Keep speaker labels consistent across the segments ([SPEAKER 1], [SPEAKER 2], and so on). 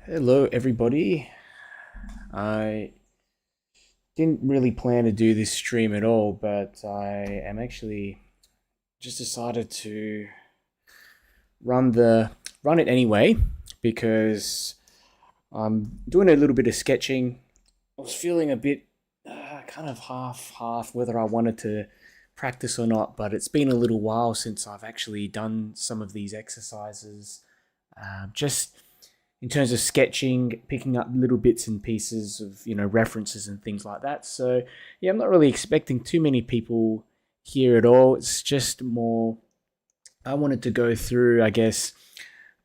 [SPEAKER 1] Hello, everybody. I didn't really plan to do this stream at all, but I am actually just decided to run the run it anyway because I'm doing a little bit of sketching. I was feeling a bit kind of half whether I wanted to practice or not, but it's been a little while since I've actually done some of these exercises. Just in terms of sketching, picking up little bits and pieces of references and things like that. So yeah, I'm not really expecting too many people here at all. It's just more I wanted to go through, I guess,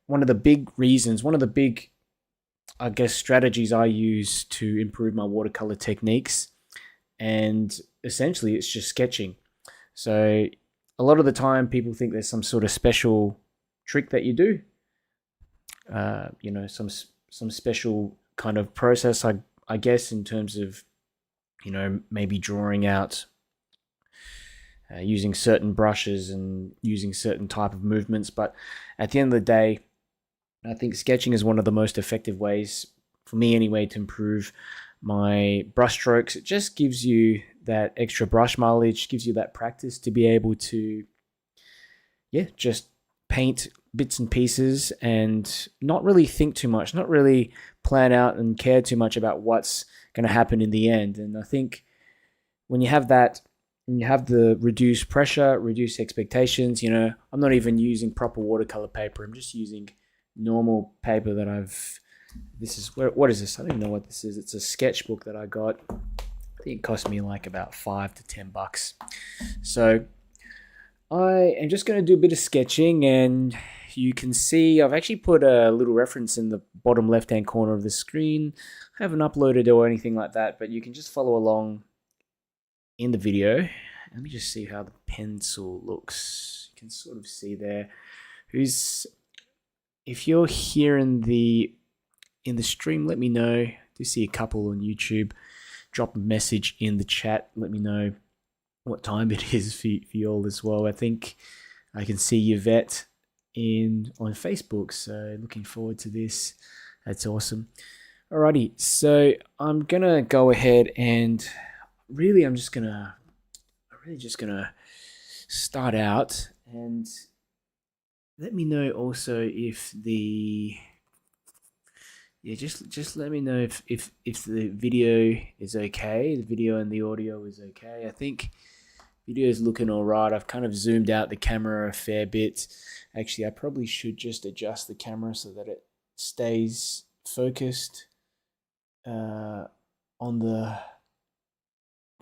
[SPEAKER 1] one of the big, I guess, strategies I use to improve my watercolor techniques, and essentially it's just sketching. So a lot of the time, people think there's some sort of special trick that you do, some special kind of process, I guess, in terms of maybe drawing out using certain brushes and using certain type of movements. But at the end of the day, I think sketching is one of the most effective ways, for me anyway, to improve my brush strokes. It just gives you that extra brush mileage, gives you that practice to be able to, yeah, just paint bits and pieces and not really think too much, not really plan out and care too much about what's going to happen in the end. And I think when you have that, and you have the reduced pressure, reduced expectations, I'm not even using proper watercolor paper. I'm just using normal paper that this is, what is this? I don't even know what this is. It's a sketchbook that I got. I think it cost me like about $5 to $10. So I am just going to do a bit of sketching, and you can see I've actually put a little reference in the bottom left hand corner of the screen. I haven't uploaded or anything like that, but you can just follow along in the video. Let me just see how the pencil looks. You can sort of see there. If you're here in the stream, let me know. Do see a couple on YouTube. Drop a message in the chat. Let me know what time it is for you all as well. I think I can see Yvette on Facebook, so looking forward to this. That's awesome. Alrighty, so I'm gonna go ahead and really I'm really just gonna start out, and let me know also if just let me know if the video is okay, the video and the audio is okay. I think video is looking all right. I've kind of zoomed out the camera a fair bit. Actually, I probably should just adjust the camera so that it stays focused on the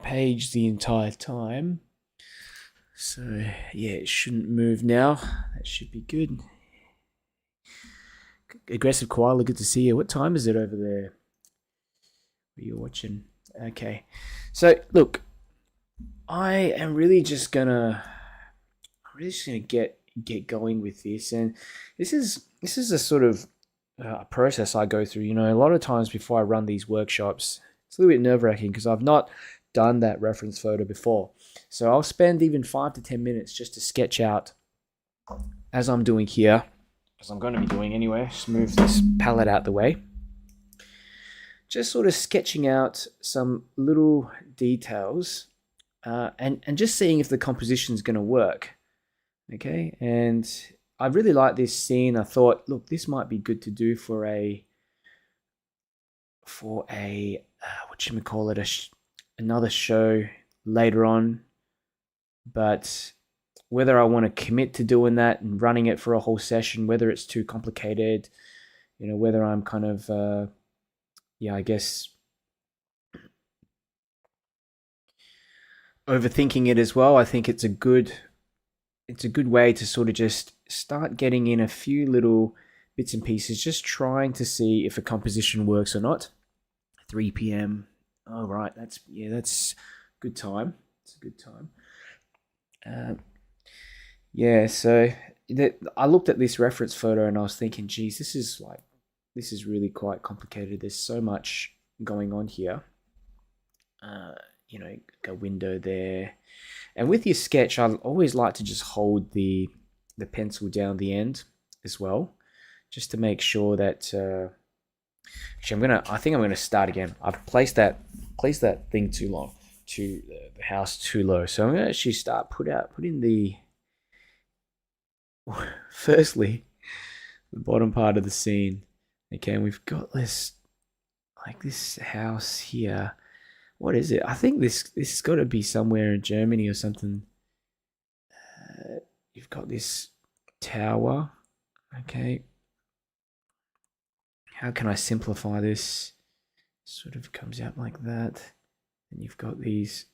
[SPEAKER 1] page the entire time. So yeah, it shouldn't move now. That should be good. Aggressive koala, good to see you. What time is it over there where you're watching? Okay, so look, I am really just gonna get going with this, and this is a sort of process I go through. A lot of times before I run these workshops, it's a little bit nerve-wracking because I've not done that reference photo before. So I'll spend even 5 to 10 minutes just to sketch out, as I'm doing here, as I'm going to be doing anyway. Just move this palette out the way. Just sort of sketching out some little details and just seeing if the composition is going to work. Okay, and I really like this scene. I thought, look, this might be good to do for a another show later on. But whether I want to commit to doing that and running it for a whole session, whether it's too complicated, whether I'm kind of I guess overthinking it as well. I think it's a good way to sort of just start getting in a few little bits and pieces, just trying to see if a composition works or not. 3 p.m. Oh, right. That's good time. It's a good time. So I looked at this reference photo and I was thinking, geez, this is really quite complicated. There's so much going on here. A window there. And with your sketch, I always like to just hold the pencil down the end as well, just to make sure that Actually, I think I'm gonna start again. I've placed that thing too long, to the house too low. So I'm gonna actually put in the firstly the bottom part of the scene. Okay, and we've got this house here. What is it? I think this has got to be somewhere in Germany or something. You've got this tower. Okay, how can I simplify this? Sort of comes out like that, and you've got these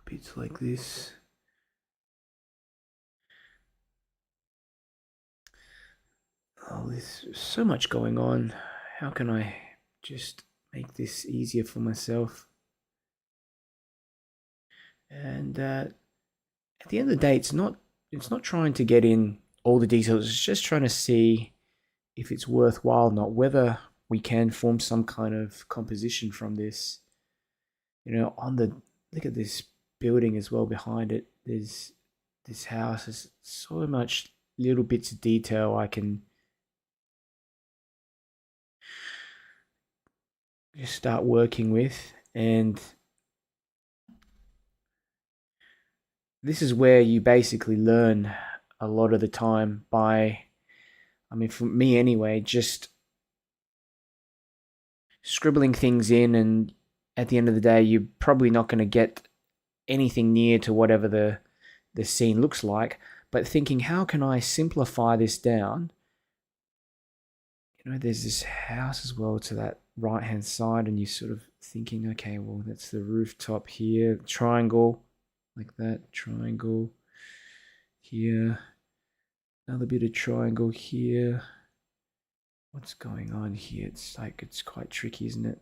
[SPEAKER 1] bits like this. Oh, there's so much going on. How can I just make this easier for myself? And at the end of the day, it's not trying to get in all the details. It's just trying to see if it's worthwhile or not, whether we can form some kind of composition from this. On the look at this building as well behind it. There's this house. There's so much little bits of detail I can just start working with, and this is where you basically learn a lot of the time by, I mean, for me anyway, just scribbling things in, and at the end of the day, you're probably not going to get anything near to whatever the scene looks like. But thinking, how can I simplify this down? There's this house as well to that right hand side, and you're sort of thinking, okay, well, that's the rooftop here, triangle, like that, triangle here, another bit of triangle here. What's going on here? It's quite tricky, isn't it?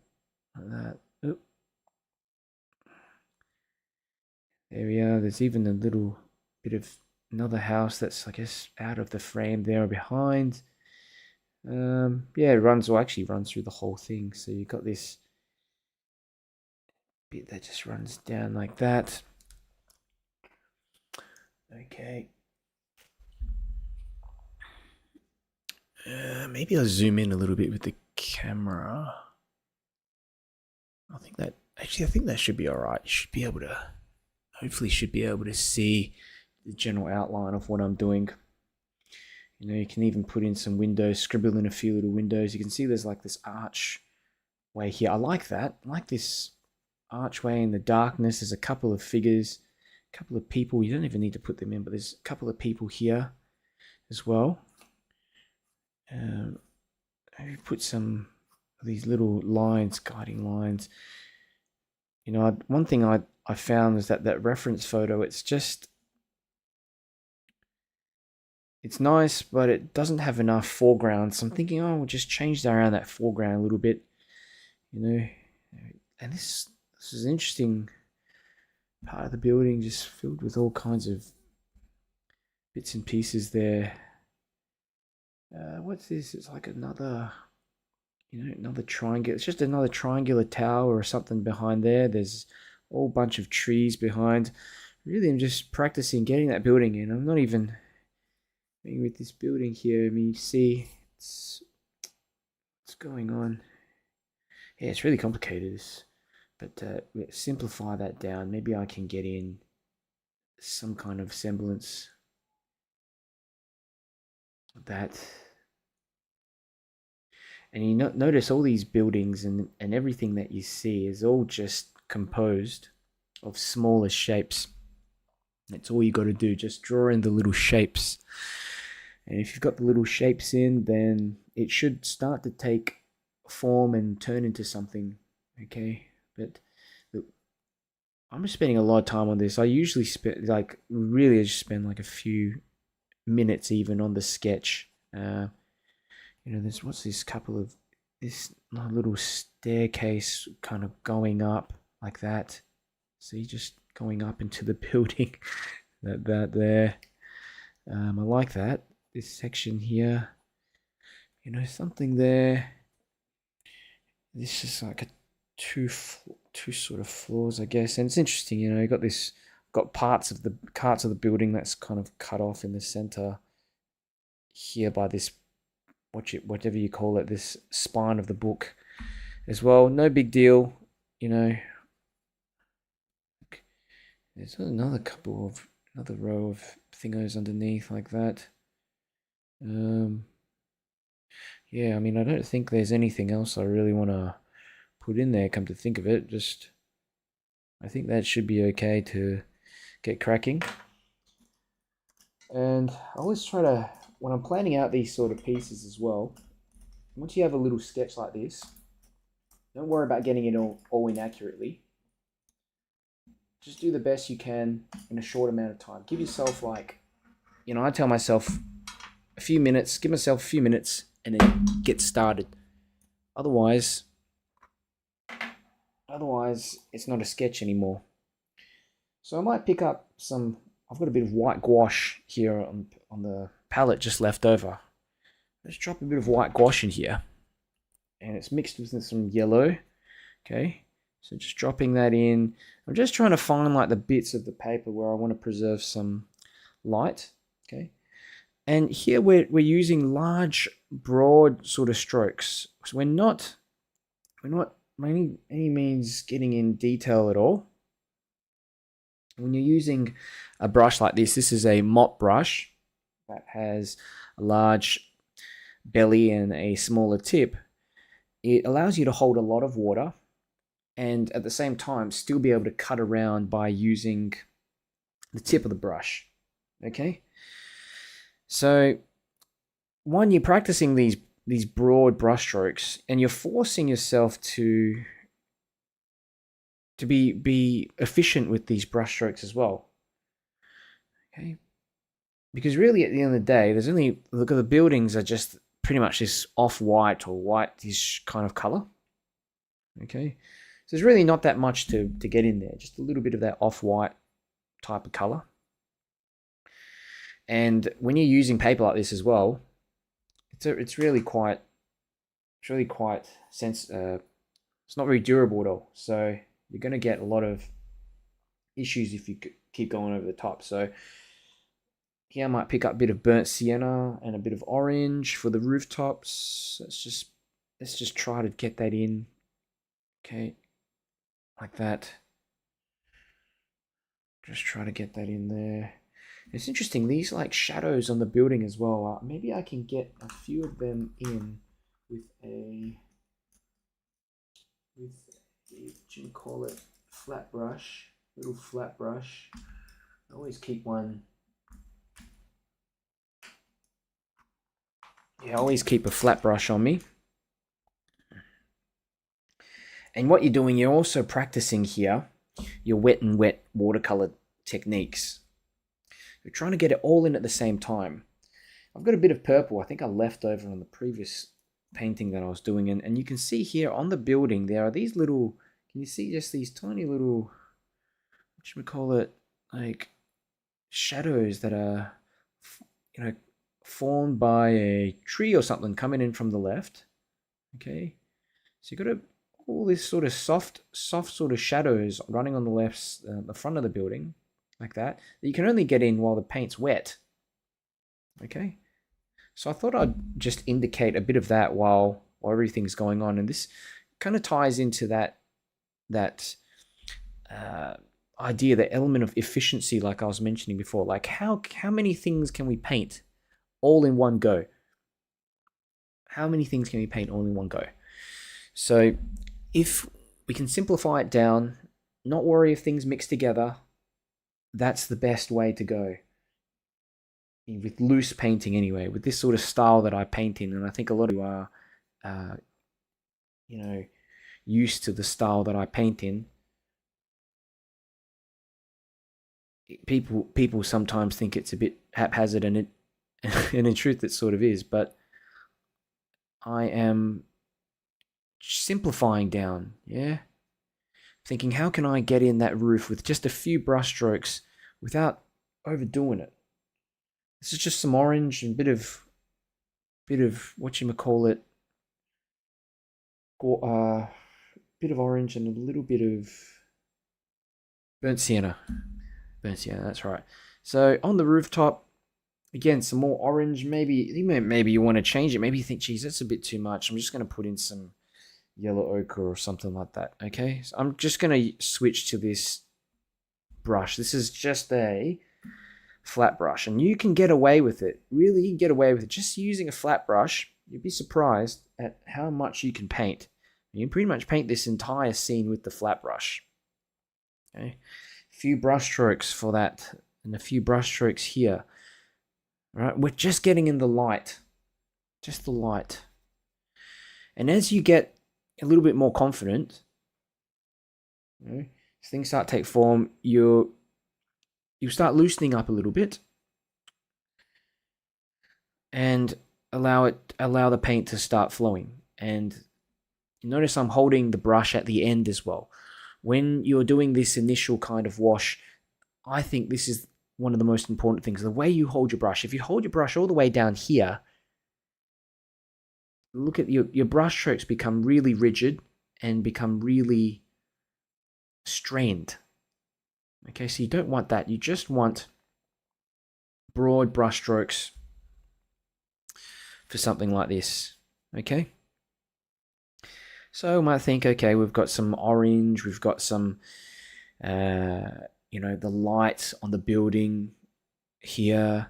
[SPEAKER 1] Like that. Oop. There we are. There's even a little bit of another house that's, I guess, out of the frame there behind. Yeah, it runs through the whole thing. So you've got this bit that just runs down like that. Okay. Maybe I'll zoom in a little bit with the camera. I think that should be all right. You should be able to, hopefully, see the general outline of what I'm doing. You can even put in some windows, scribble in a few little windows. You can see there's like this archway here. I like that. I like this archway in the darkness. There's a couple of figures, a couple of people. You don't even need to put them in, but there's a couple of people here as well. I put some of these little lines, guiding lines. One thing I found is that reference photo, it's nice, but it doesn't have enough foreground. So I'm thinking, oh, we'll just change around that foreground a little bit, And this is an interesting part of the building, just filled with all kinds of bits and pieces there. What's this? It's like another triangle. It's just another triangular tower or something behind there. There's a whole bunch of trees behind. Really, I'm just practicing getting that building in. I'm not even with this building here. I mean, you see what's going on. Yeah, it's really complicated. But simplify that down. Maybe I can get in some kind of semblance of that. And you notice all these buildings and everything that you see is all just composed of smaller shapes. That's all you got to do. Just draw in the little shapes. And if you've got the little shapes in, then it should start to take form and turn into something. Okay, but look, I'm just spending a lot of time on this. I usually spend I just spend like a few minutes even on the sketch. There's this little staircase kind of going up like that. See, just going up into the building. that there. I like that. This section here. Something there. This is like a two sort of floors, I guess. And it's interesting, you got parts of the building that's kind of cut off in the center. here by this, whatever you call it, this spine of the book as well. No big deal, you know. There's another row of thingos underneath like that. Yeah, I mean, I don't think there's anything else I really want to put in there, come to think of it. Just, I think that should be okay to get cracking. And I always try to, when I'm planning out these sort of pieces as well, once you have a little sketch like this, don't worry about getting it all in accurately. Just do the best you can in a short amount of time. Give yourself like, you know, I tell myself a few minutes, give myself a few minutes and then get started. Otherwise, it's not a sketch anymore. So I might pick up some, I've got a bit of white gouache here on the palette just left over. Let's drop a bit of white gouache in here. And it's mixed with some yellow. Okay, so just dropping that in. I'm just trying to find like the bits of the paper where I want to preserve some light. Okay, and here we're using large, broad sort of strokes. So we're not by any means getting in detail at all. When you're using a brush like this is a mop brush that has a large belly and a smaller tip. It allows you to hold a lot of water and at the same time still be able to cut around by using the tip of the brush. Okay, so when you're practicing these broad brush strokes and you're forcing yourself to be efficient with these brush strokes as well. Okay, because really at the end of the day, there's only, look at the buildings are just pretty much this off-white or whitish kind of color. Okay, so there's really not that much to get in there, just a little bit of that off-white type of color. And when you're using paper like this as well, it's really quite it's not very durable at all. So you're going to get a lot of issues if you keep going over the top. So here I might pick up a bit of burnt sienna and a bit of orange for the rooftops. Let's just try to get that in. Okay, like that. Just try to get that in there. It's interesting, these like shadows on the building as well. Maybe I can get a few of them in with a what do you call it, flat brush, little flat brush. I always keep one. Yeah, I always keep a flat brush on me. And what you're doing, you're also practicing here your wet and wet watercolor techniques. You're trying to get it all in at the same time. I've got a bit of purple, I think I left over on the previous painting that I was doing, and you can see here on the building there are these little, can you see just these tiny little, what should we call it, like shadows that are, you know, formed by a tree or something coming in from the left. Okay, so you've got all this sort of soft sort of shadows running on the front of the building, like that you can only get in while the paint's wet. Okay, so I thought I'd just indicate a bit of that while everything's going on, and this kind of ties into that idea, the element of efficiency, like I was mentioning before. Like how many things can we paint all in one go? How many things can we paint all in one go? So if we can simplify it down, not worry if things mix together, that's the best way to go. With loose painting anyway, with this sort of style that I paint in, and I think a lot of you are, you know, used to the style that I paint in. People sometimes think it's a bit haphazard, and in truth it sort of is, but I am simplifying down, yeah? Thinking, how can I get in that roof with just a few brush strokes without overdoing it? This is just some orange and bit of whatchamacallit, bit of orange and a little bit of burnt sienna. That's right. So on the rooftop, again, some more orange. Maybe you want to change it. Maybe you think, geez, that's a bit too much. I'm just going to put in some yellow ochre or something like that. Okay, so I'm just going to switch to this brush. This is just a flat brush, and you can get away with it. Really, you can get away with it just using a flat brush. You'd be surprised at how much you can paint. You can pretty much paint this entire scene with the flat brush. Okay, a few brush strokes for that, and a few brush strokes here. All right, we're just getting in the light, just the light. And as you get a little bit more confident, things start to take form. You start loosening up a little bit, and allow the paint to start flowing. And notice I'm holding the brush at the end as well. When you're doing this initial kind of wash, I think this is one of the most important things. The way you hold your brush. If you hold your brush all the way down here, look at your brush strokes become really rigid and become really strained. Okay, so you don't want that. You just want broad brush strokes for something like this. Okay, so you might think, okay, we've got some orange, we've got some the light on the building here.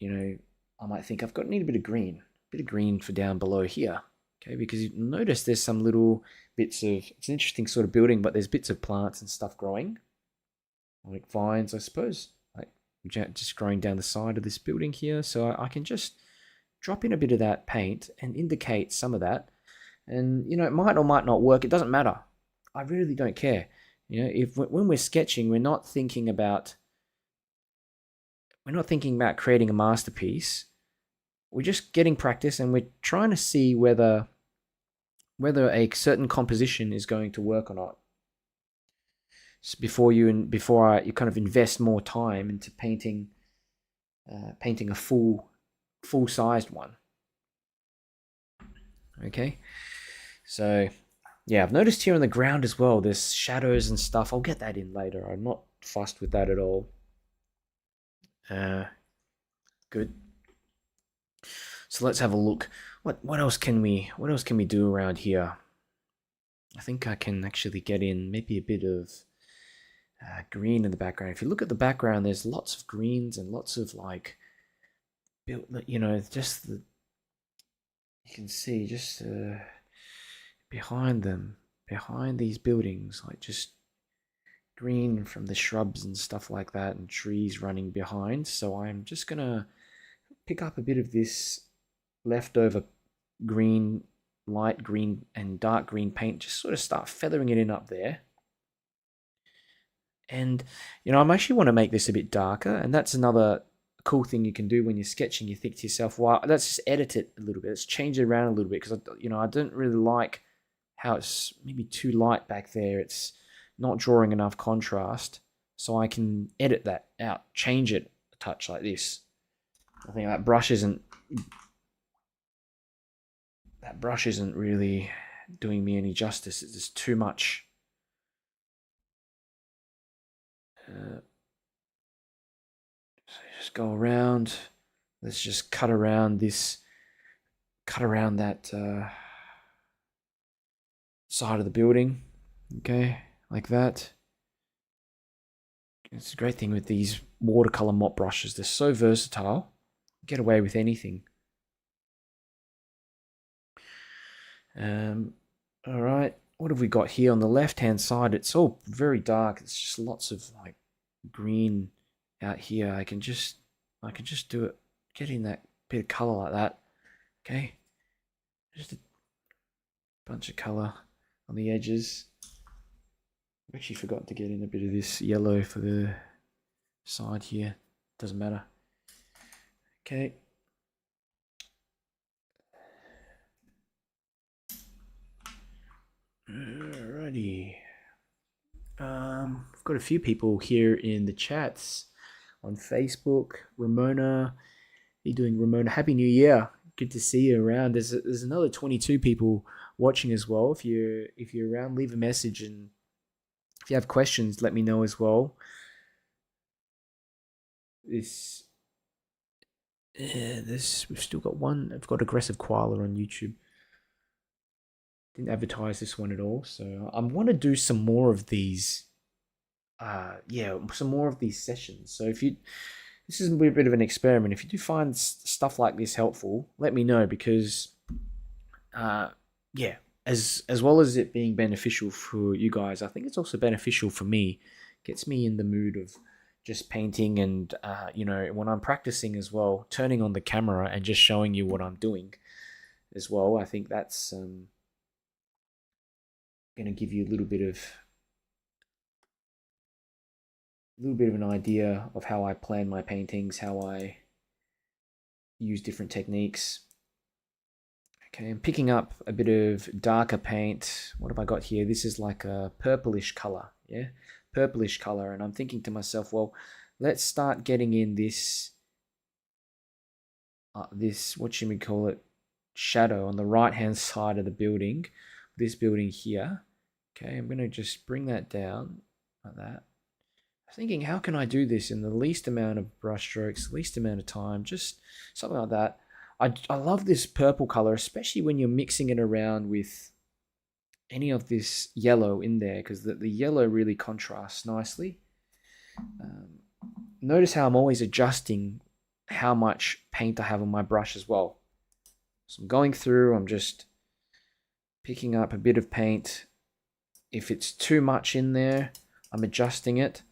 [SPEAKER 1] I might think I've need a bit of green for down below here. Okay, because you notice there's some little bits of, it's an interesting sort of building, but there's bits of plants and stuff growing, like vines, I suppose, like just growing down the side of this building here. So I can just drop in a bit of that paint and indicate some of that. And, it might or might not work. It doesn't matter. I really don't care. When we're sketching, we're not thinking about creating a masterpiece. We're just getting practice, and we're trying to see whether a certain composition is going to work or not. So before you kind of invest more time into painting a full-sized one. Okay, so yeah, I've noticed here on the ground as well, there's shadows and stuff. I'll get that in later. I'm not fussed with that at all. Good. So let's have a look. What else can we do around here? I think I can actually get in maybe a bit of green in the background. If you look at the background, there's lots of greens and lots of just you can see just behind these buildings, like just green from the shrubs and stuff like that, and trees running behind. So I'm just gonna pick up a bit of this leftover green, light green and dark green paint, just sort of start feathering it in up there. And I actually want to make this a bit darker, and that's another cool thing you can do when you're sketching. You think to yourself, well, let's just edit it a little bit, let's change it around a little bit, because I don't really like how it's maybe too light back there. It's not drawing enough contrast, so I can edit that out, change it a touch like this. I think that brush isn't really doing me any justice. It's just too much. So just go around. Let's just cut around that side of the building. Okay, like that. It's a great thing with these watercolor mop brushes. They're so versatile. Get away with anything. All right, what have we got here on the left-hand side? It's all very dark. It's just lots of green out here. I can just do it, get in that bit of color like that. Okay, just a bunch of color on the edges. I actually forgot to get in a bit of this yellow for the side here. Doesn't matter. Okay. Alrighty. I've got a few people here in the chats on Facebook. Ramona, how you doing, Ramona? Happy New Year. Good to see you around. There's another 22 people watching as well. If you're around, leave a message, and if you have questions, let me know as well. This we've still got one. I've got aggressive koala on YouTube. Didn't advertise this one at all, so I want to do some more of these. Yeah, some more of these sessions. So if you, this is a bit of an experiment. If you do find stuff like this helpful, let me know because, yeah, as well as it being beneficial for you guys, I think it's also beneficial for me. Gets me in the mood of just painting and when I'm practicing as well, turning on the camera and just showing you what I'm doing as well. I think that's going to give you a little bit of an idea of how I plan my paintings, how I use different techniques. Okay, I'm picking up a bit of darker paint. What have I got here? This is like a purplish color, yeah? Purplish color. And I'm thinking to myself, well, let's start getting in this, what should we call it? Shadow on the right-hand side of the building. This building here. Okay, I'm going to just bring that down like that. Thinking, how can I do this in the least amount of brush strokes, least amount of time, just something like that. I love this purple color, especially when you're mixing it around with any of this yellow in there, because the yellow really contrasts nicely. Notice how I'm always adjusting how much paint I have on my brush as well. So I'm going through, I'm just picking up a bit of paint. If it's too much in there, I'm adjusting it,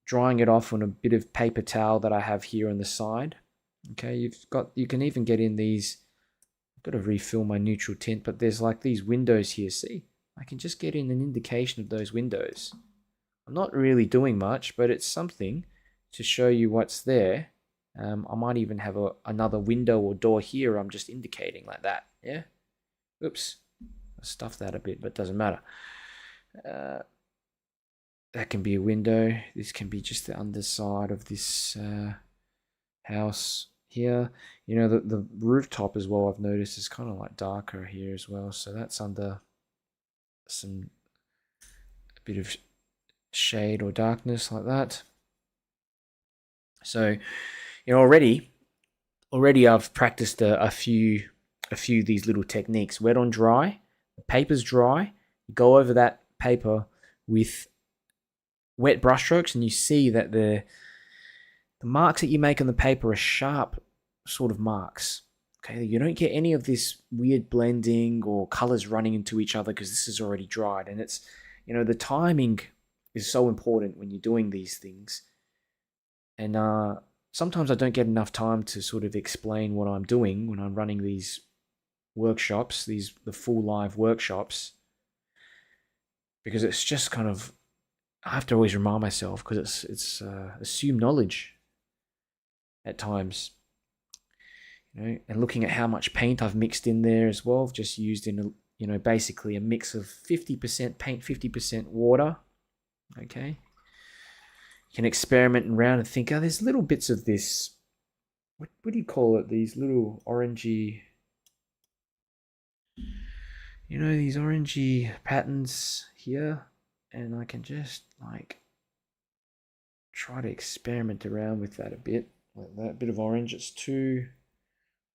[SPEAKER 1] drying it off on a bit of paper towel that I have here on the side. Okay, you can even get in these. I've got to refill my neutral tint, but there's like these windows here. See, I can just get in an indication of those windows. I'm not really doing much, but it's something to show you what's there. I might even have another window or door here. I'm just indicating like that. Yeah. Oops, I stuffed that a bit, but it doesn't matter. That can be a window. This can be just the underside of this house here. You know, the rooftop as well, I've noticed, is kind of like darker here as well. So that's under a bit of shade or darkness like that. So, already I've practiced a few of these little techniques. Wet on dry, the paper's dry. Go over that paper with wet brushstrokes, and you see that the marks that you make on the paper are sharp sort of marks. Okay, you don't get any of this weird blending or colors running into each other because this is already dried. And it's, the timing is so important when you're doing these things. And sometimes I don't get enough time to sort of explain what I'm doing when I'm running these workshops, the full live workshops, because it's just kind of, I have to always remind myself because it's assumed knowledge at times. And looking at how much paint I've mixed in there as well. I've just used in basically a mix of 50% paint, 50% water. Okay. You can experiment around and think, there's little bits of this. What do you call it? These little orangey, these orangey patterns here. And I can just try to experiment around with that a bit. Like that bit of orange, it's too,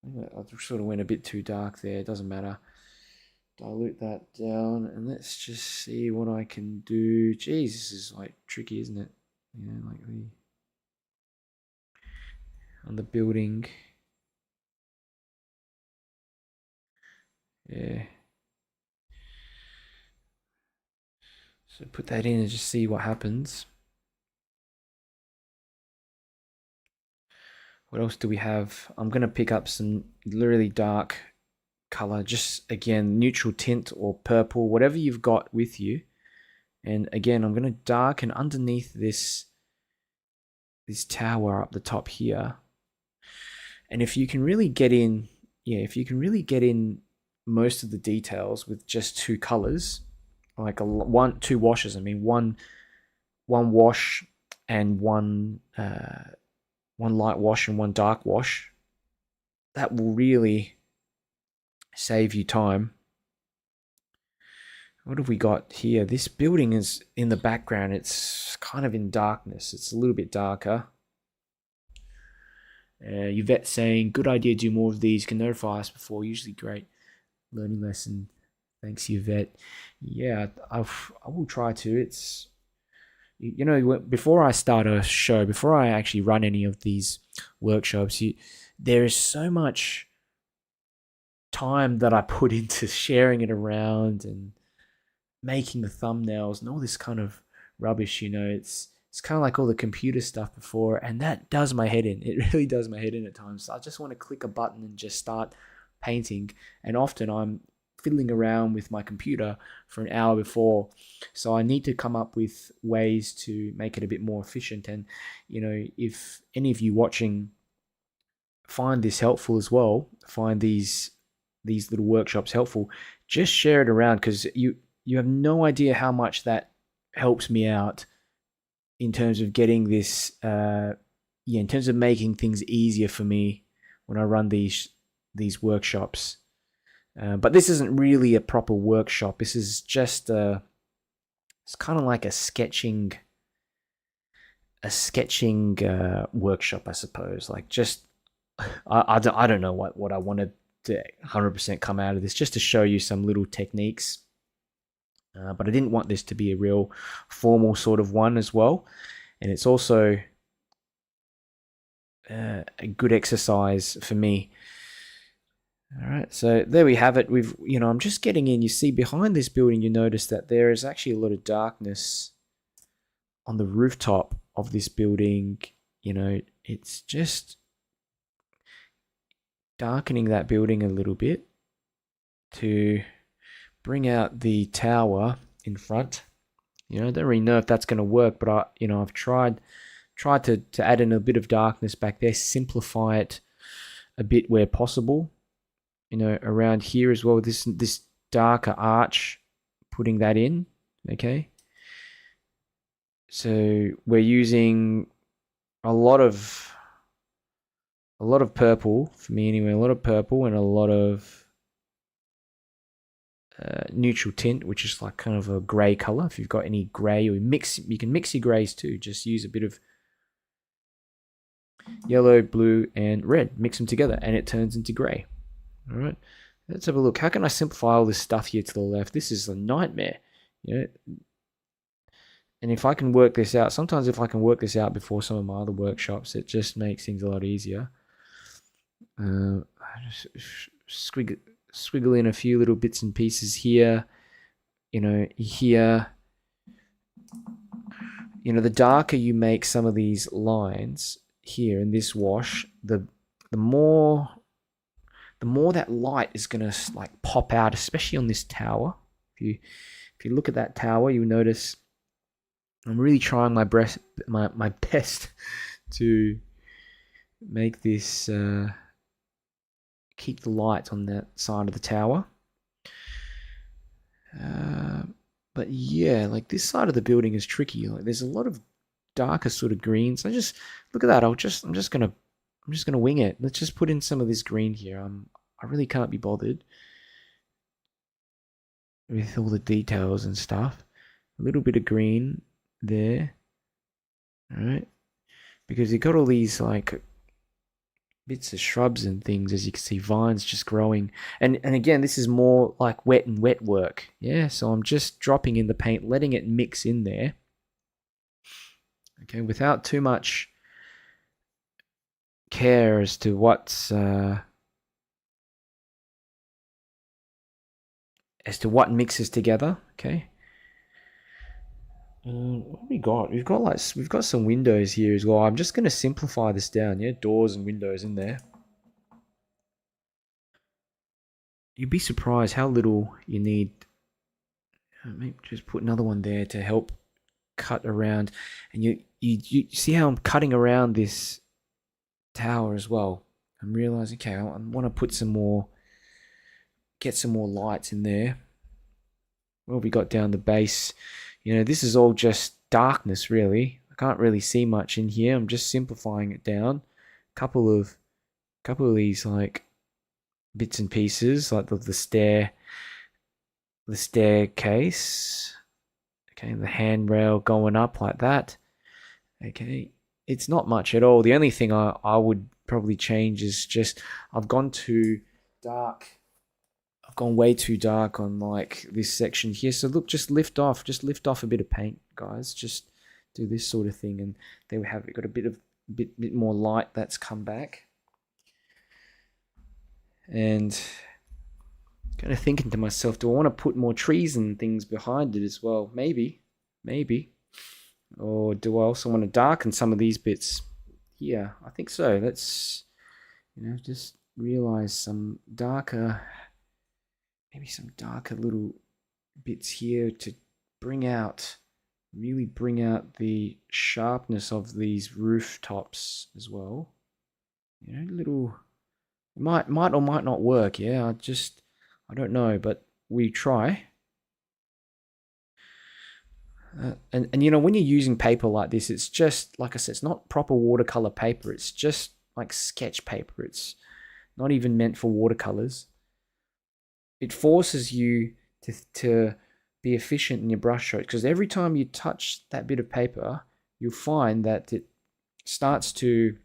[SPEAKER 1] I sort of went a bit too dark there. It doesn't matter. Dilute that down and let's just see what I can do. Jeez, this is tricky, isn't it? On the building. Yeah. So put that in and just see what happens. What else do we have? I'm going to pick up some really dark color, just again, neutral tint or purple, whatever you've got with you. And again, I'm going to darken underneath this tower up the top here. And if you can really get in, most of the details with just two colors, like two washes. I mean, one wash and one light wash and one dark wash. That will really save you time. What have we got here? This building is in the background. It's kind of in darkness. It's a little bit darker. Yvette saying, good idea, do more of these, can notify us before. Usually great learning lesson. Thanks, Yvette. Yeah, I will try to. It's, you know, before I start a show, before I actually run any of these workshops, there is so much time that I put into sharing it around and making the thumbnails and all this kind of rubbish. You know, it's kind of like all the computer stuff before, and that does my head in. It really does my head in at times. I just want to click a button and just start painting, and often I'm fiddling around with my computer for an hour before. So I need to come up with ways to make it a bit more efficient. And, you know, if any of you watching find this helpful as well, find these little workshops helpful, just share it around, because you have no idea how much that helps me out in terms of getting this in terms of making things easier for me when I run these workshops. But this isn't really a proper workshop. This is just it's kind of like a sketching workshop, I suppose. Like, just I don't know what I wanted to 100% come out of this, just to show you some little techniques. But I didn't want this to be a real formal sort of one as well. And it's also a good exercise for me. All right, so there we have it. I'm just getting in. You see behind this building, you notice that there is actually a lot of darkness on the rooftop of this building. You know, it's just darkening that building a little bit to bring out the tower in front. You know, I don't really know if that's going to work, but I've tried to add in a bit of darkness back there, simplify it a bit where possible. You know, around here as well, this darker arch, putting that in. Okay, so we're using a lot of purple for me anyway. A lot of purple and a lot of neutral tint, which is like kind of a grey color. If you've got any grey, or you can mix your greys too. Just use a bit of yellow, blue, and red. Mix them together, and it turns into grey. All right, let's have a look. How can I simplify all this stuff here to the left? This is a nightmare, you know. And if I can work this out, sometimes if I can work this out before some of my other workshops, it just makes things a lot easier. I just squiggle in a few little bits and pieces here. You know, here. You know, the darker you make some of these lines here in this wash, the more that light is going to like pop out, especially on this tower. If you look at that tower, you'll notice I'm really trying my best to make this keep the light on that side of the tower. But yeah, like this side of the building is tricky. Like, there's a lot of darker sort of greens. I just look at that. I'm just gonna wing it. Let's just put in some of this green here. I really can't be bothered with all the details and stuff. A little bit of green there, all right? Because you've got all these like bits of shrubs and things, as you can see, vines just growing. And again, this is more like wet work. Yeah, so I'm just dropping in the paint, letting it mix in there. Okay, without too much care as to what mixes together. Okay. What have we got? We've got some windows here as well. I'm just going to simplify this down. Yeah, doors and windows in there. You'd be surprised how little you need. Maybe just put another one there to help cut around. And you see how I'm cutting around this tower as well. I'm realizing, okay, I want to put get some more lights in there. What have we got down the base? You know, this is all just darkness, really. I can't really see much in here. I'm just simplifying it down. Couple of these like bits and pieces, like the staircase. Okay, the handrail going up like that. Okay, it's not much at all. The only thing I would probably change is just I've gone too dark. I've gone way too dark on like this section here. So look, just lift off a bit of paint, guys. Just do this sort of thing, and there we have it. Got a bit more light that's come back. And kind of thinking to myself, do I want to put more trees and things behind it as well? Maybe. Or do I also want to darken some of these bits? Yeah, I think so. Let's, just realize some darker, maybe some darker little bits here to really bring out the sharpness of these rooftops as well. Little, might or might not work. Yeah, I don't know, but we try. And when you're using paper like this, it's just, like I said, it's not proper watercolor paper. It's just like sketch paper. It's not even meant for watercolors. It forces you to be efficient in your brush stroke, because every time you touch that bit of paper, you'll find that it starts to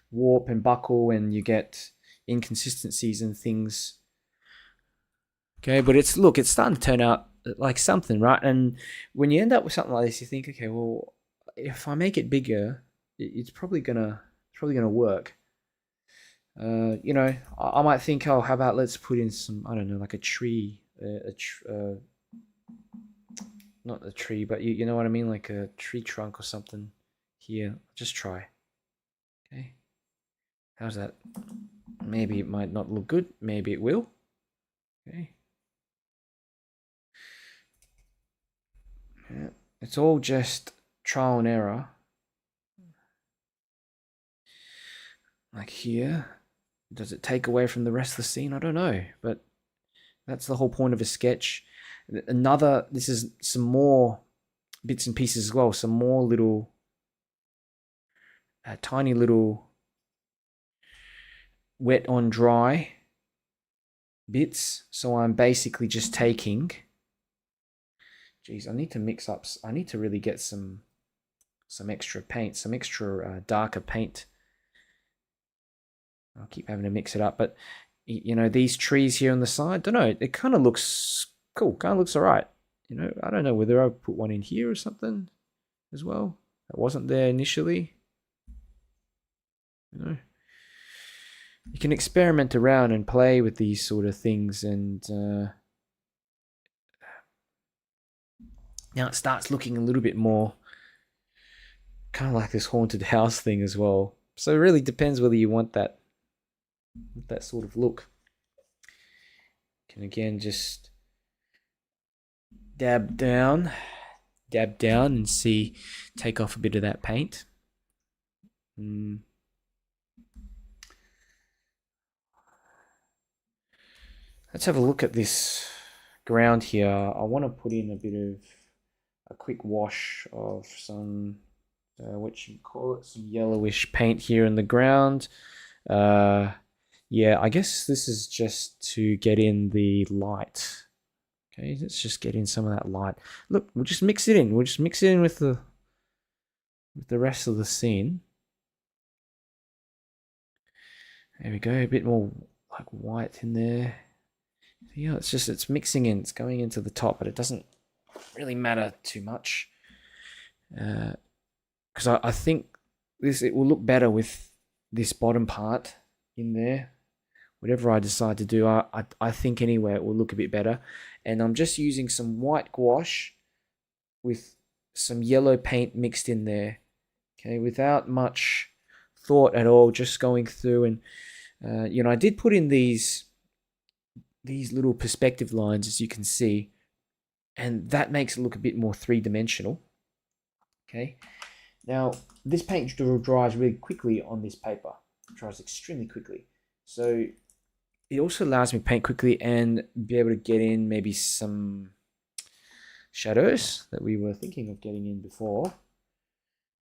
[SPEAKER 1] warp and buckle, and you get inconsistencies and things. Okay, but it's starting to turn out like something, right? And when you end up with something like this, you think, okay, well, if I make it bigger, it's probably gonna work. I might think, oh, how about let's put in some, I don't know, like a tree, not a tree, but you know what I mean, like a tree trunk or something here. Just try. Okay, how's that? Maybe it might not look good. Maybe it will. Okay. Yeah, it's all just trial and error. Like here, does it take away from the rest of the scene? I don't know, but that's the whole point of a sketch. This is some more bits and pieces as well, some more little, tiny little wet on dry bits. So I'm basically just taking, geez, I need to really get some extra paint, some extra darker paint. I'll keep having to mix it up, but these trees here on the side, don't know, it kind of looks cool, kind of looks all right. I don't know whether I put one in here or something as well that wasn't there initially. You can experiment around and play with these sort of things, and now it starts looking a little bit more kind of like this haunted house thing as well. So it really depends whether you want that sort of look. Can again just dab down and take off a bit of that paint. Let's have a look at this ground here. I want to put in a bit of a quick wash of some, what you call it, some yellowish paint here in the ground. Yeah, I guess this is just to get in the light. Okay, let's just get in some of that light. Look, we'll just mix it in. We'll just mix it in with the rest of the scene. There we go, a bit more like white in there. Yeah, it's mixing in, it's going into the top, but it doesn't really matter too much. Because I think it will look better with this bottom part in there. Whatever I decide to do, I think anyway it will look a bit better. And I'm just using some white gouache with some yellow paint mixed in there. Okay, without much thought at all, just going through and I did put in these little perspective lines, as you can see, and that makes it look a bit more three-dimensional. Okay, now this paint dries really quickly on this paper. It dries extremely quickly, so it also allows me to paint quickly and be able to get in maybe some shadows that we were thinking of getting in before.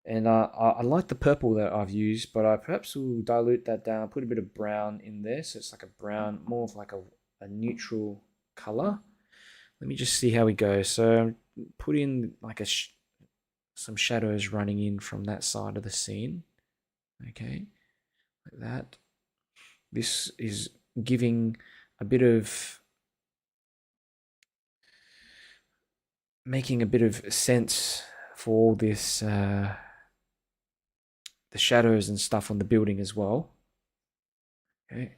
[SPEAKER 1] And I like the purple that I've used, but I perhaps will dilute that down, put a bit of brown in there, so it's like a brown, more of like a neutral color. Let me just see how we go. So put in like some shadows running in from that side of the scene. Okay, like that. This is giving a bit of, making a bit of sense for all this, the shadows and stuff on the building as well. Okay.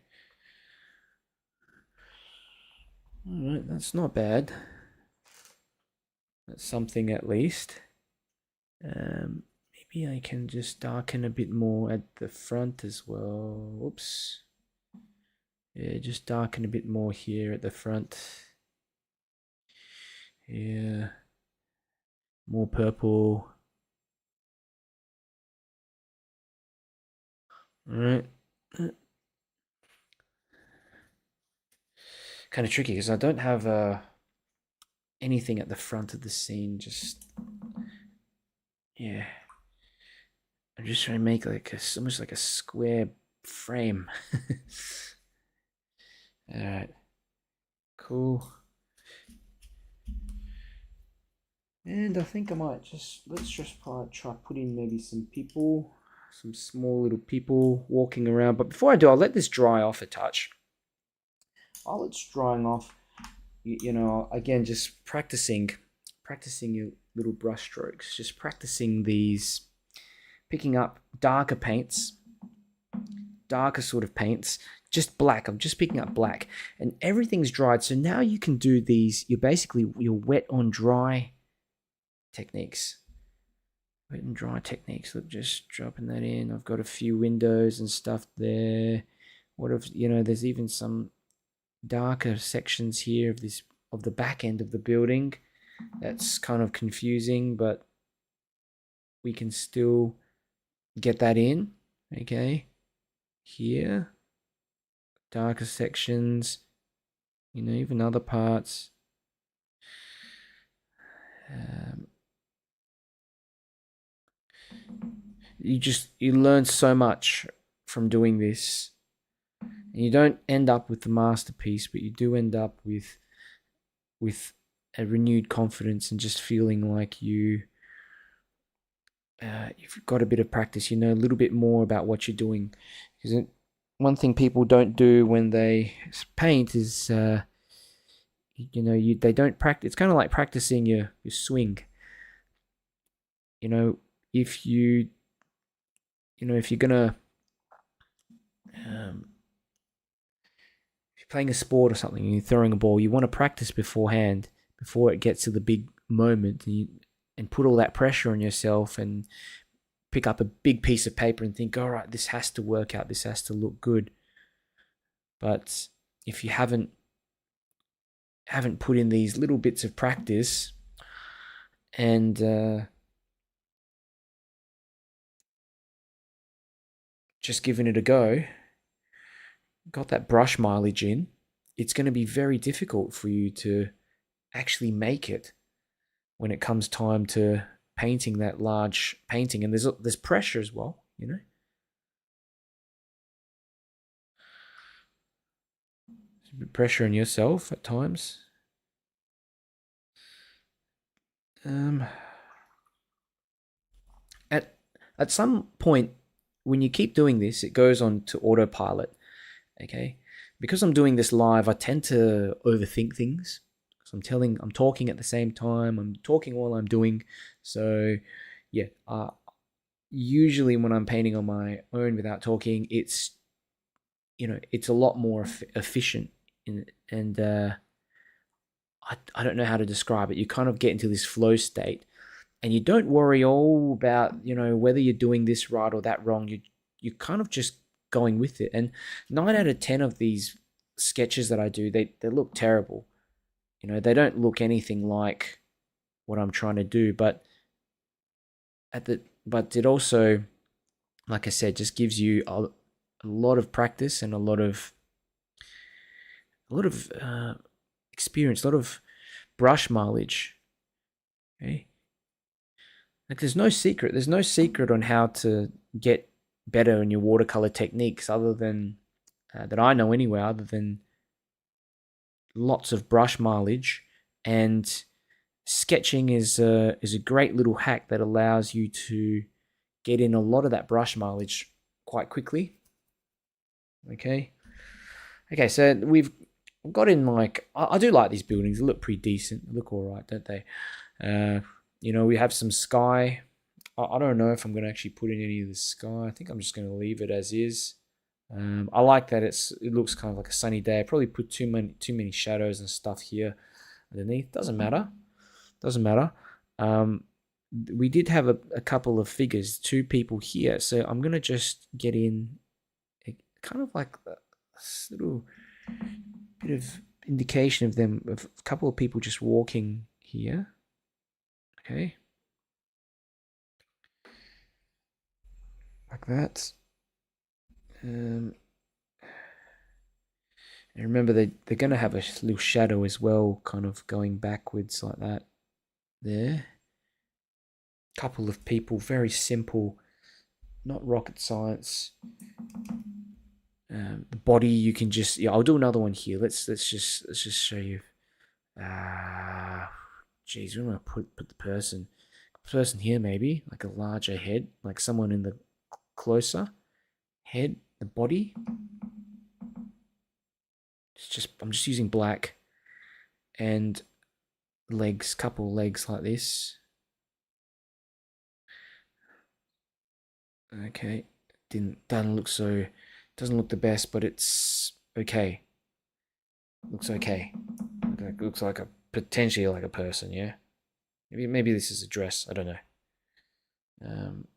[SPEAKER 1] All right, that's not bad. That's something at least. Maybe I can just darken a bit more at the front as well. Oops. Yeah, just darken a bit more here at the front. Yeah. More purple. All right. Kind of tricky because I don't have anything at the front of the scene. Just, yeah. I'm just trying to make like almost like a square frame. All right. Cool. And I think I might let's just try put in maybe some people, some small little people walking around. But before I do, I'll let this dry off a touch. While it's drying off, you know, again, just practicing your little brush strokes, just practicing these, picking up darker paints, darker sort of paints, just black. I'm just picking up black, and everything's dried. So now you can do these. You're basically your wet on dry techniques. Wet and dry techniques. Look, just dropping that in. I've got a few windows and stuff there. What if, you know, there's even some darker sections here of the back end of the building. That's kind of confusing, but we can still get that in. Okay, here, darker sections, you know, even other parts. You learn so much from doing this. And you don't end up with the masterpiece, but you do end up with a renewed confidence and just feeling like you've got a bit of practice. You know a little bit more about what you're doing. Because one thing people don't do when they paint is, you know, they don't practice. It's kind of like practicing your swing. You know, if you're gonna if you're playing a sport or something and you're throwing a ball, you want to practice beforehand, before it gets to the big moment, and put all that pressure on yourself and pick up a big piece of paper and think, all right, this has to work out, this has to look good. But if you haven't put in these little bits of practice and just giving it a go, got that brush mileage in, it's going to be very difficult for you to actually make it when it comes time to painting that large painting. And there's pressure as well, you know. There's a bit of pressure on yourself at times. At some point, when you keep doing this, it goes on to autopilot. Okay, because I'm doing this live, I tend to overthink things. So I'm talking at the same time. I'm talking while I'm doing. So, yeah. Usually when I'm painting on my own without talking, it's a lot more efficient. And I don't know how to describe it. You kind of get into this flow state, and you don't worry all about whether you're doing this right or that wrong. You kind of just going with it. And 9 out of 10 of these sketches that I do, they look terrible. They don't look anything like what I'm trying to do. But it also, like I said, just gives you a lot of practice and a lot of experience, a lot of brush mileage. Okay. Like there's no secret. There's no secret on how to get better in your watercolor techniques, other than that I know anyway. Other than lots of brush mileage, and sketching is a great little hack that allows you to get in a lot of that brush mileage quite quickly. Okay. Okay, so we've got in like I do like these buildings. They look pretty decent. They look all right, don't they? Uh, we have some sky. I don't know if I'm going to actually put in any of the sky. I think I'm just going to leave it as is. I like that it looks kind of like a sunny day. I probably put too many shadows and stuff here underneath. Doesn't matter. Doesn't matter. Um, we did have a couple of figures, two people here. So I'm going to just get in kind of like a little bit of indication of them, of a couple of people just walking here. Okay. Like that. And remember, they're going to have a little shadow as well, kind of going backwards like that. There. Couple of people, very simple, not rocket science. The body, you can just, yeah, I'll do another one here. Let's just show you. Geez, where am I put the person? Person here, maybe like a larger head, like someone in the closer head, the body. I'm just using black and legs, couple legs like this. Okay, doesn't look the best, but it's okay. Looks okay. Looks like a potentially like a person, yeah. Maybe this is a dress. I don't know.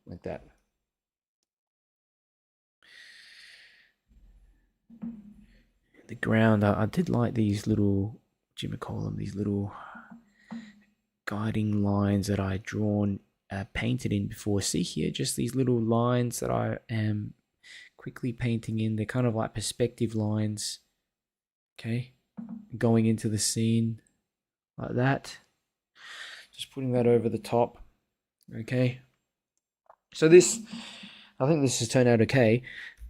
[SPEAKER 1] Like that. The ground. I did like these little. What do you call them? These little guiding lines that I drawn, painted in before. See here, just these little lines that I am quickly painting in. They're kind of like perspective lines. Okay, going into the scene like that. Just putting that over the top. Okay. So I think this has turned out okay.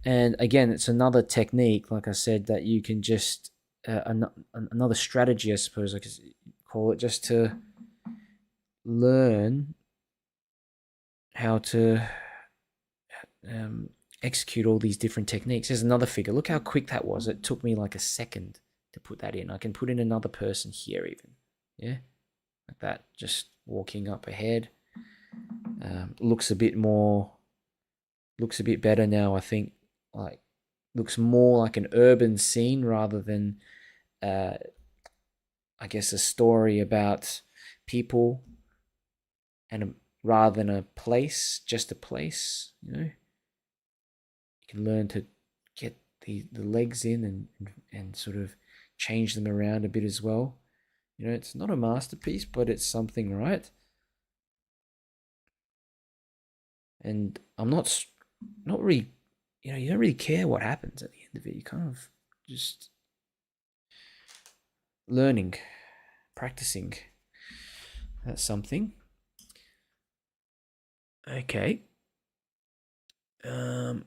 [SPEAKER 1] And again, it's another technique, like I said, that you can just another strategy, I suppose I could call it, just to learn how to execute all these different techniques. There's another figure. Look how quick that was. It took me like a second to put that in. I can put in another person here, even. Yeah, like that. Just walking up ahead. Looks a bit better now, I think. Like, looks more like an urban scene rather than, I guess, a story about people, and rather than a place, just a place. You can learn to get the legs in and sort of change them around a bit as well. It's not a masterpiece, but it's something, right? And I'm not really, you don't really care what happens at the end of it. You kind of just learning, practicing. That's something. Okay. Um.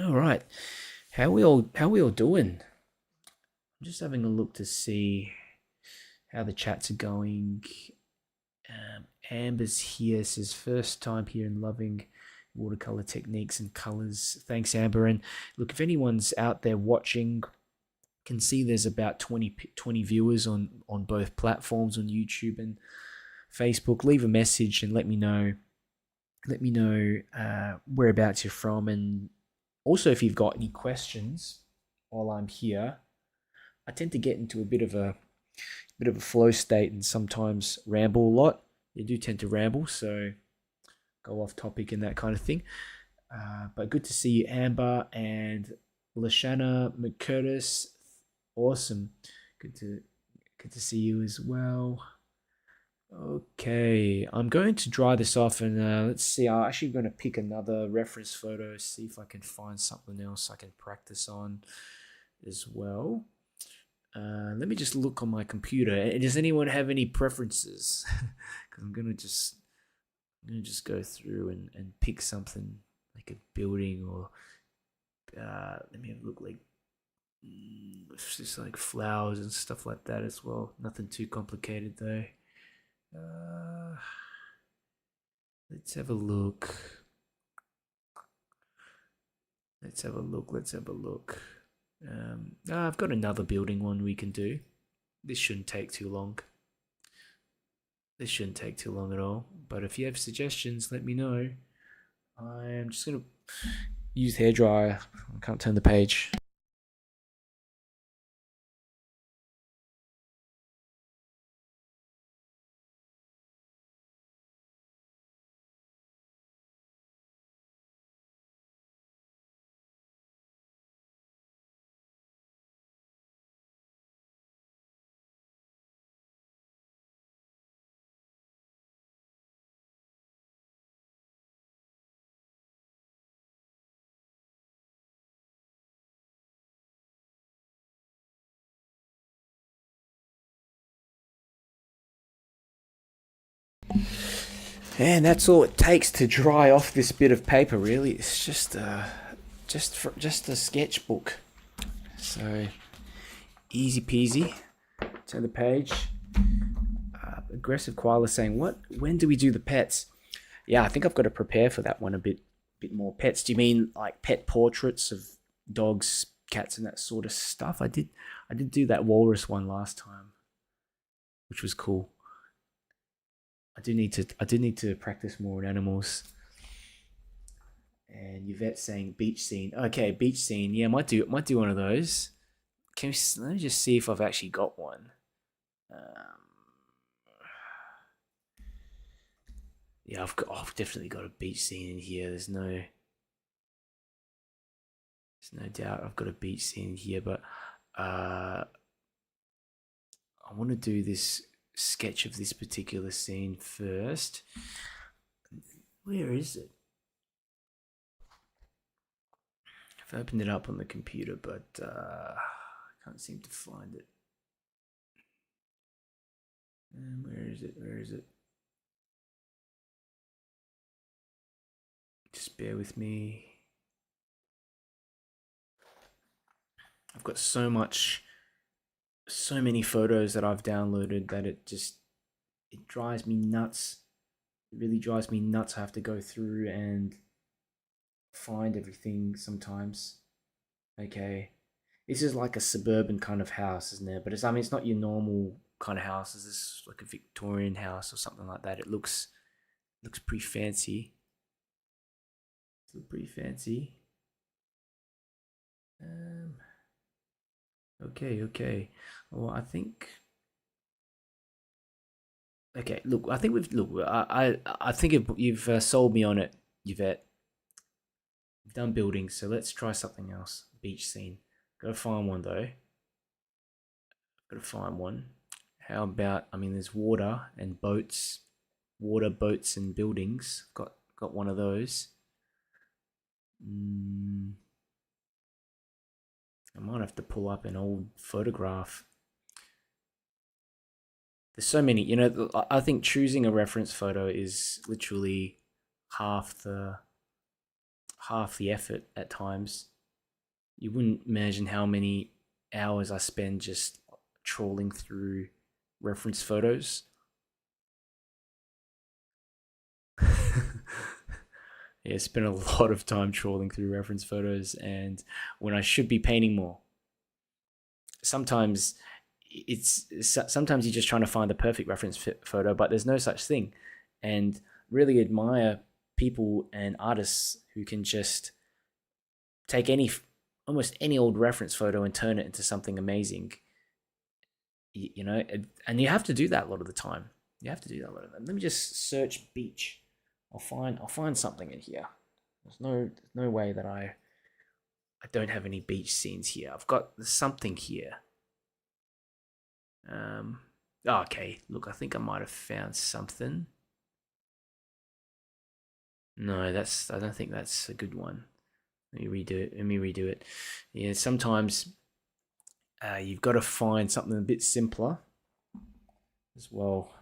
[SPEAKER 1] All right. How we all doing? I'm just having a look to see how the chats are going. Amber's here, says first time here and loving watercolor techniques and colors. Thanks, Amber. And look, if anyone's out there watching, can see there's about 20 viewers on both platforms, on YouTube and Facebook. Leave a message and let me know whereabouts you're from, and also if you've got any questions while I'm here. I tend to get into a bit of a flow state and sometimes ramble a lot. You do tend to ramble, so go off topic and that kind of thing. But good to see you, Amber and Lashana McCurtis. Awesome. Good to see you as well. Okay, I'm going to dry this off and let's see. I'm actually going to pick another reference photo, see if I can find something else I can practice on as well. Let me just look on my computer. Does anyone have any preferences? Because I'm gonna just go through and pick something like a building, or let me have a look, like it's just like flowers and stuff like that as well. Nothing too complicated though. Let's have a look. Let's have a look. Let's have a look. I've got another building one we can do. This shouldn't take too long. This shouldn't take too long at all. But if you have suggestions, let me know. I'm just going to use hairdryer. I can't turn the page. And that's all it takes to dry off this bit of paper. Really, it's just a sketchbook. So easy peasy. Turn the page. Aggressive koala saying, "What? When do we do the pets?" Yeah, I think I've got to prepare for that one a bit more. Pets? Do you mean like pet portraits of dogs, cats, and that sort of stuff? I did do that walrus one last time, which was cool. I do need to practice more on animals. And Yvette saying beach scene. Okay, beach scene. Yeah, might do one of those. Let me just see if I've actually got one. Yeah, I've definitely got a beach scene in here. There's no doubt I've got a beach scene in here, but I want to do this sketch of this particular scene first. Where is it? I've opened it up on the computer, but I can't seem to find it. Where is it? Where is it? Just bear with me. I've got so many photos that I've downloaded that it drives me nuts. It really drives me nuts. I have to go through and find everything sometimes. Okay, this is like a suburban kind of house, isn't it? But it's not your normal kind of house. This is like a Victorian house or something like that. It looks pretty fancy. It's pretty fancy. Okay. Well, I think. Okay, look. I think we've look. I think you've sold me on it, Yvette. We've done buildings, so let's try something else. Beach scene. Gotta find one though. Gotta find one. How about? I mean, there's water and boats, water boats and buildings. Got one of those. I might have to pull up an old photograph. There's so many, I think choosing a reference photo is literally half the effort at times. You wouldn't imagine how many hours I spend just trawling through reference photos. Yeah, spend a lot of time trawling through reference photos, and when I should be painting more. Sometimes you're just trying to find the perfect reference photo, but there's no such thing. And really admire people and artists who can just take almost any old reference photo and turn it into something amazing. And you have to do that a lot of the time. Let me just search beach. I'll find something in here. There's no way that I don't have any beach scenes here. There's something here. Okay, look, I think I might have found something. No, I don't think that's a good one. Let me redo it. Yeah, sometimes you've got to find something a bit simpler as well.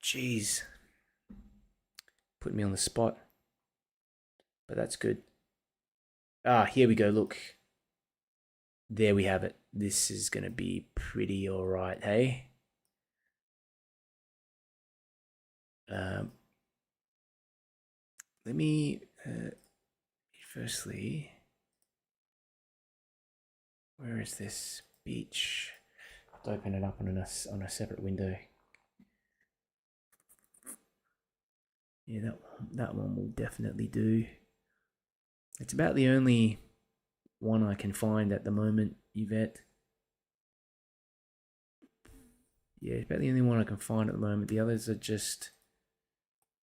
[SPEAKER 1] Jeez. Put me on the spot. But that's good. Here we go, look. There we have it. This is going to be pretty alright, hey? let me firstly, where is this beach? Let's open it up on a separate window. Yeah, that one will definitely do. It's about the only one I can find at the moment, Yvette. Yeah, it's about the only one I can find at the moment. The others are just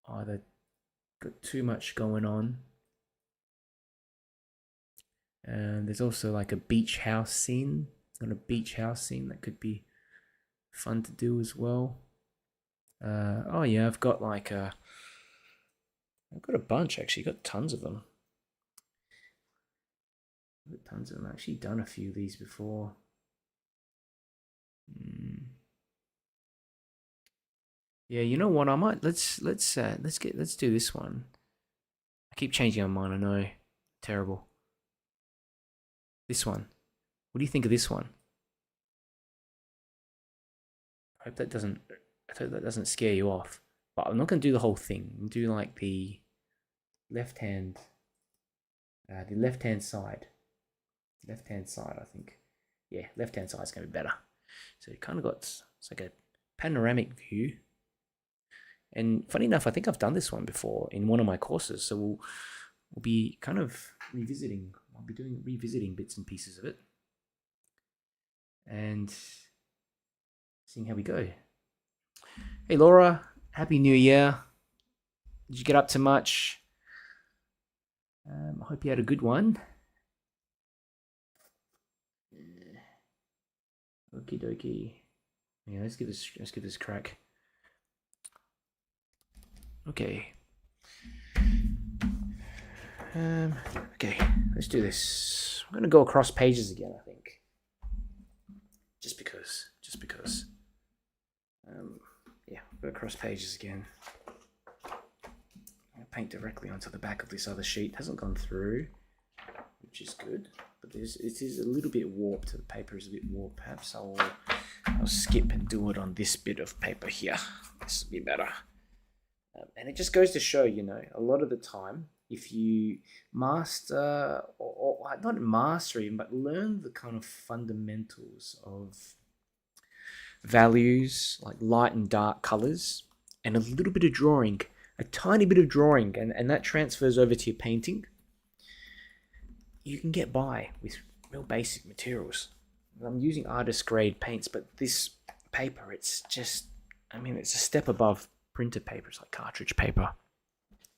[SPEAKER 1] either got too much going on. And there's also like a beach house scene. On a beach house scene that could be fun to do as well. Oh yeah, I've got a bunch actually. Got tons of them. I've actually done a few of these before. Yeah, you know what? I might let's do this one. I keep changing my mind. I know, terrible. This one. What do you think of this one? I hope that doesn't scare you off. But I'm not going to do the whole thing. I'm do like the left hand side. Left hand side, I think. Yeah, left hand side is going to be better. So you kind of got it's like a panoramic view. And funny enough, I think I've done this one before in one of my courses. So we'll be kind of revisiting. I'll be doing revisiting bits and pieces of it, and seeing how we go. Hey Laura, Happy New Year. Did you get up to much? I hope you had a good one. Okie dokie. Yeah, let's give this a crack. Okay. Okay, let's do this. I'm gonna go across pages again, I think. Just because. Yeah, go across pages again. I'll paint directly onto the back of this other sheet. It hasn't gone through, which is good. But it is a little bit warped. The paper is a bit warped. Perhaps I'll skip and do it on this bit of paper here. This will be better. And it just goes to show, a lot of the time, if you master, or not master even, but learn the kind of fundamentals of values, like light and dark colors, and a little bit of drawing, a tiny bit of drawing, and that transfers over to your painting, you can get by with real basic materials. I'm using artist grade paints, but this paper, it's just, it's a step above printer paper. It's like cartridge paper.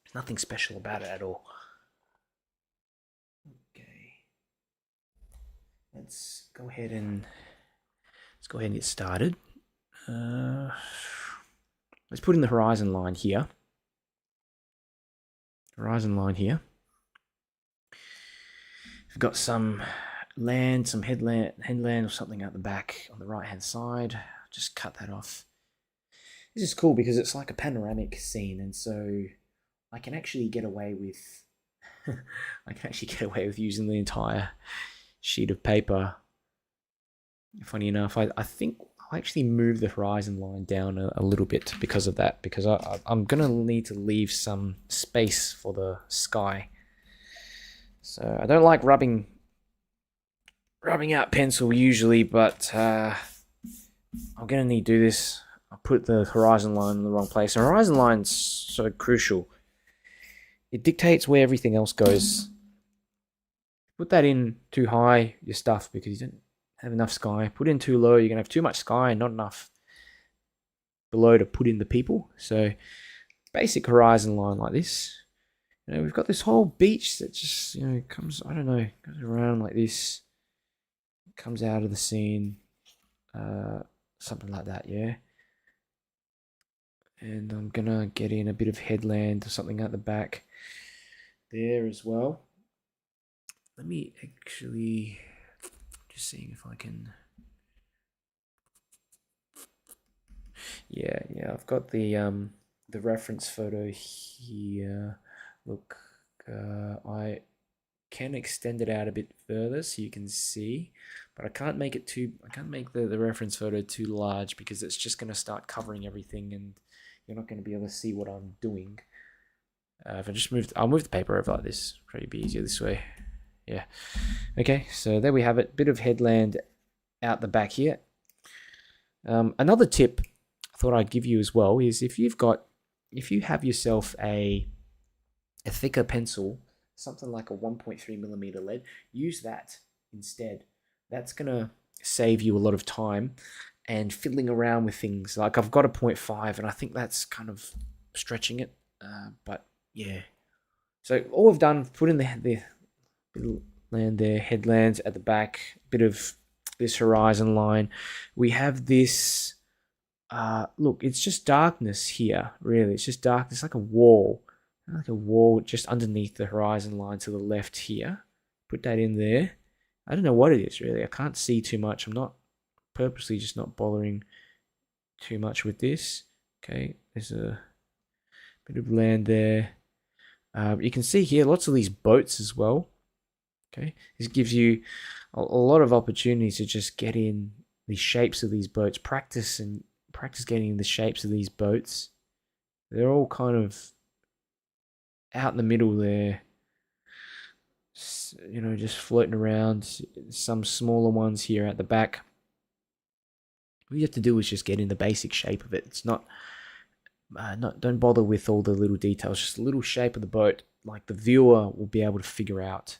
[SPEAKER 1] There's nothing special about it at all. Okay. Let's go ahead and get started. Let's put in the horizon line here. We've got some land, some headland or something out the back on the right hand side. Just cut that off. This is cool because it's like a panoramic scene, and so I can actually get away with using the entire sheet of paper. Funny enough, I think I'll actually move the horizon line down a little bit because of that, because I'm gonna need to leave some space for the sky. So I don't like rubbing out pencil usually, but I'm gonna need to do this. I put the horizon line in the wrong place. The horizon line's so crucial. It dictates where everything else goes. Put that in too high, you're stuffed because you don't have enough sky. Put in too low, you're going to have too much sky and not enough below to put in the people. So basic horizon line like this. We've got this whole beach that just, comes, I don't know, goes around like this. Comes out of the scene. Something like that, yeah. And I'm gonna get in a bit of headland or something at the back there as well. Let me actually just seeing if I can. Yeah, I've got the reference photo here. Look, I can extend it out a bit further so you can see, but I can't make the reference photo too large because it's just going to start covering everything and you're not going to be able to see what I'm doing. If I just I'll move the paper over like this. Probably be easier this way. Yeah. Okay, so there we have it. Bit of headland out the back here. Another tip I thought I'd give you as well is if you have yourself a thicker pencil, something like a 1.3mm lead, use that instead. That's gonna save you a lot of time and fiddling around with things. Like I've got a 0.5 and I think that's kind of stretching it, but yeah. So all we've done, put in the land there, headlands at the back, bit of this horizon line. We have this, look, it's just darkness here, really. It's just darkness, like a wall just underneath the horizon line to the left here. Put that in there. I don't know what it is, really. I can't see too much. I'm not purposely just not bothering too much with this. Okay, there's a bit of land there. You can see here lots of these boats as well. Okay, this gives you a lot of opportunities to just get in the shapes of these boats, practice getting the shapes of these boats. They're all kind of out in the middle there, you know, just floating around. Some smaller ones here at the back. All you have to do is just get in the basic shape of it. It's not don't bother with all the little details, just a little shape of the boat. Like the viewer will be able to figure out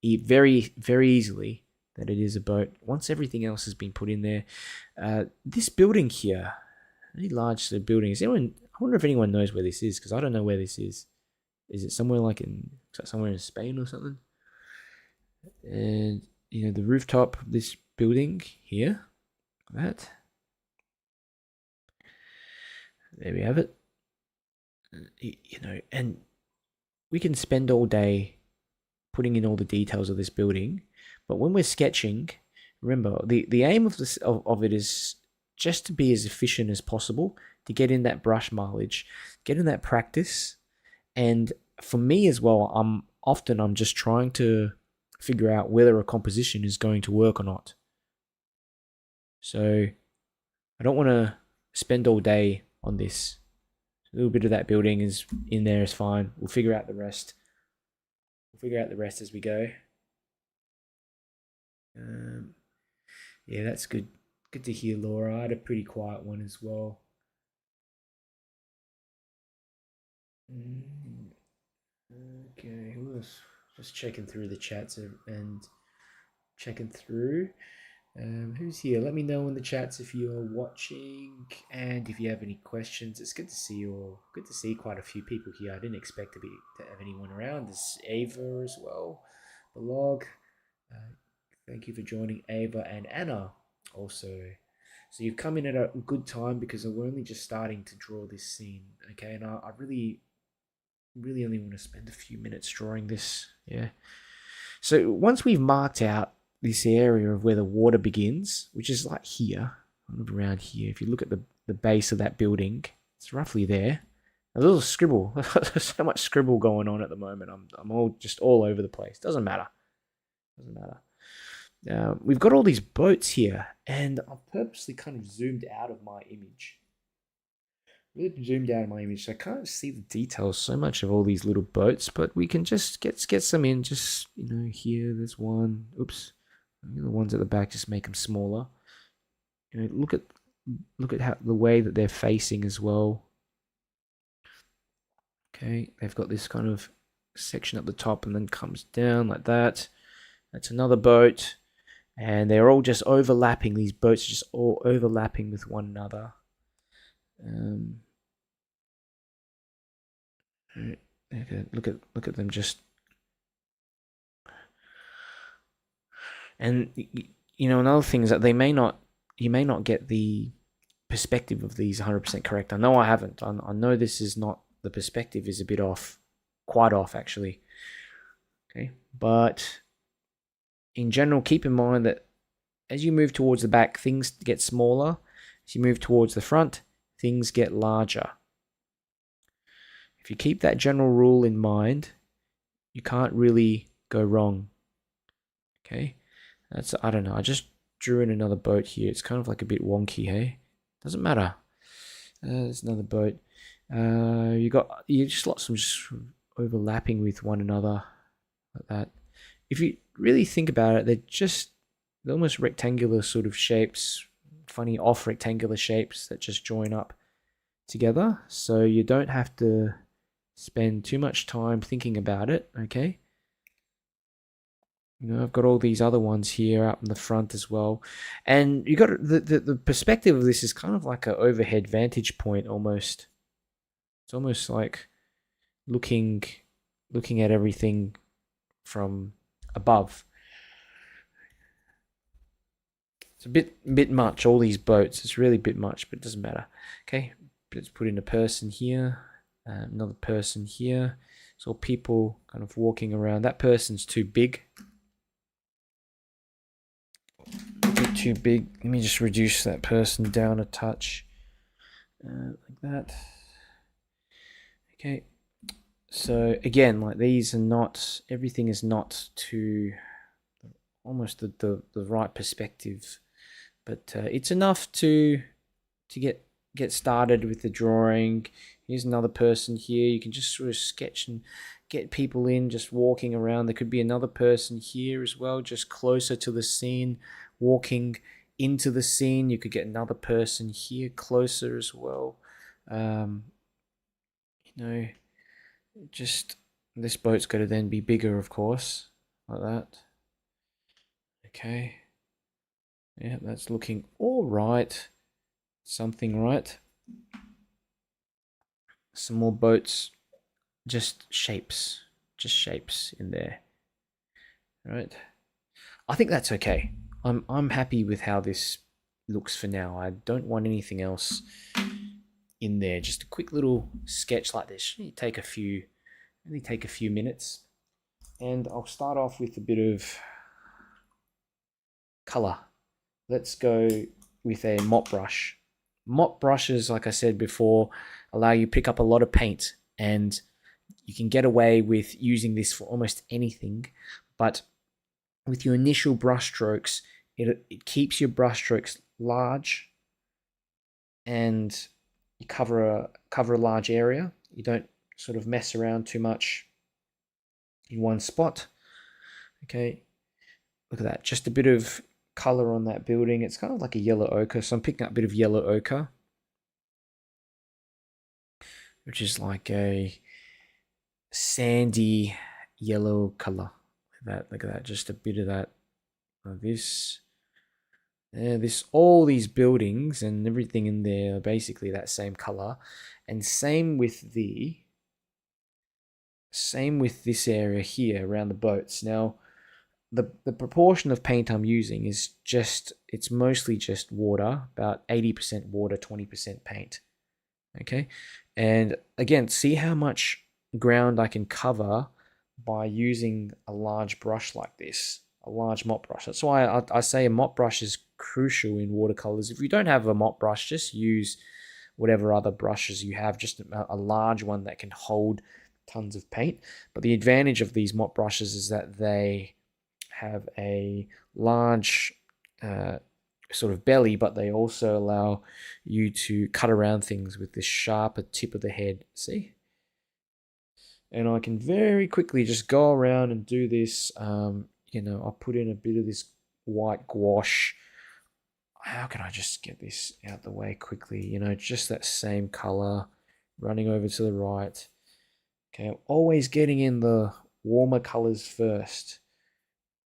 [SPEAKER 1] very, very easily that it is a boat once everything else has been put in there. This building here, really large building. I wonder if anyone knows where this is, because I don't know where this is. Is it somewhere somewhere in Spain or something? And you know, the rooftop of this building here, that. There we have it. You know, and we can spend all day putting in all the details of this building, but when we're sketching, remember the aim of this of it is just to be as efficient as possible, to get in that brush mileage, get in that practice. And for me as well, I'm just trying to figure out whether a composition is going to work or not. So I don't want to spend all day on this. A little bit of that building is in there is fine. We'll figure out the rest. As we go. Yeah, that's good. Good to hear, Laura. I had a pretty quiet one as well. Okay, who else? Just checking through the chats and checking through. Who's here? Let me know in the chats if you're watching and if you have any questions. It's good to see you all. Good to see quite a few people here. I didn't expect to have anyone around. There's Ava as well. The log. Thank you for joining, Ava and Anna also. So you've come in at a good time because we're only just starting to draw this scene. Okay, and I really only want to spend a few minutes drawing this. Yeah. So once we've marked out this area of where the water begins, which is like here, around here. If you look at the base of that building, it's roughly there. A little scribble. There's so much scribble going on at the moment. I'm all over the place. Doesn't matter. We've got all these boats here, and I've purposely kind of zoomed out of my image. So I can't see the details so much of all these little boats, but we can just get some in. Just, you know, here, there's one. Oops. The ones at the back, just make them smaller. You know, look at how the way that they're facing as well. Okay, they've got this kind of section at the top and then comes down like that. That's another boat, and they're all just overlapping. These boats are just all overlapping with one another. Look at them just. And you know, another thing is that you may not get the perspective of these 100% correct. I know I haven't. I know this is not, the perspective is a bit off, quite off actually. Okay, but in general, keep in mind that as you move towards the back, things get smaller. As you move towards the front, things get larger. If you keep that general rule in mind, you can't really go wrong. Okay. I don't know. I just drew in another boat here. It's kind of like a bit wonky, hey? Doesn't matter. There's another boat. You just lots of overlapping with one another like that. If you really think about it, they're almost rectangular sort of shapes, funny off rectangular shapes that just join up together. So you don't have to spend too much time thinking about it, okay? You know, I've got all these other ones here up in the front as well. And you got the perspective of this is kind of like an overhead vantage point almost. It's almost like looking at everything from above. It's a bit much, all these boats. It's really a bit much, but it doesn't matter. Okay, let's put in a person here, another person here. So people kind of walking around. That person's too big. A bit too big. Let me just reduce that person down a touch. Like that. Okay. So again, like these are not, everything is not to almost the right perspective, but it's enough to get started with the drawing. Here's another person here. You can just sort of sketch and get people in just walking around. There could be another person here as well, just closer to the scene, walking into the scene. You could get another person here closer as well. You know, just this boat's got to then be bigger, of course, like that. Okay. Yeah, that's looking all right. Something right. Some more boats. Just shapes in there. Right. I think that's okay. I'm happy with how this looks for now. I don't want anything else in there. Just a quick little sketch like this. Only take a few minutes. And I'll start off with a bit of color. Let's go with a mop brush. Mop brushes, like I said before, allow you to pick up a lot of paint, and you can get away with using this for almost anything. But with your initial brush strokes, it keeps your brush strokes large, and you cover a large area. You don't sort of mess around too much in one spot. Okay, look at that. Just a bit of color on that building. It's kind of like a yellow ochre, so I'm picking up a bit of yellow ochre, which is like a sandy yellow color. Look at that, just a bit of that. This, all these buildings and everything in there are basically that same color, and same with this area here around the boats. Now, the proportion of paint I'm using is it's mostly just water, about 80% water, 20% paint. Okay, and again, see how much ground I can cover by using a large brush like this, a large mop brush. That's why I say a mop brush is crucial in watercolors. If you don't have a mop brush, just use whatever other brushes you have, just a large one that can hold tons of paint. But the advantage of these mop brushes is that they have a large sort of belly, but they also allow you to cut around things with this sharper tip of the head. See? And I can very quickly just go around and do this. You know, I'll put in a bit of this white gouache. How can I just get this out the way quickly? You know, just that same color running over to the right. Okay, I'm always getting in the warmer colors first.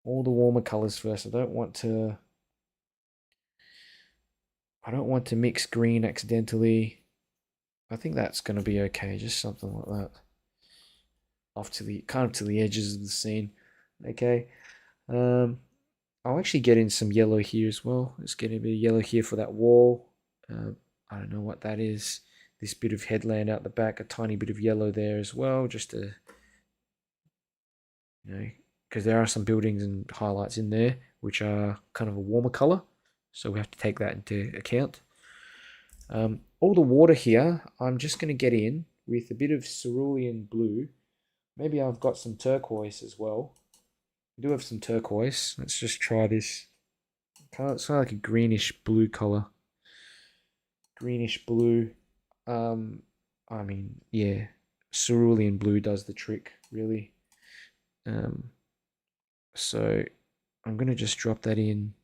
[SPEAKER 1] All the warmer colors first. I don't want to mix green accidentally. I think that's going to be okay. Just something like that. Off to the edges of the scene. Okay. I'll actually get in some yellow here as well. Let's get a bit of yellow here for that wall. I don't know what that is. This bit of headland out the back, a tiny bit of yellow there as well, just to, you know, because there are some buildings and highlights in there which are kind of a warmer color, so we have to take that into account. All the water here, I'm just going to get in with a bit of cerulean blue. Maybe I've got some turquoise as well. I do have some turquoise. Let's just try this. It's kind of like a greenish blue color. Greenish blue. I mean, yeah. cerulean blue does the trick, really. So I'm going to just drop that in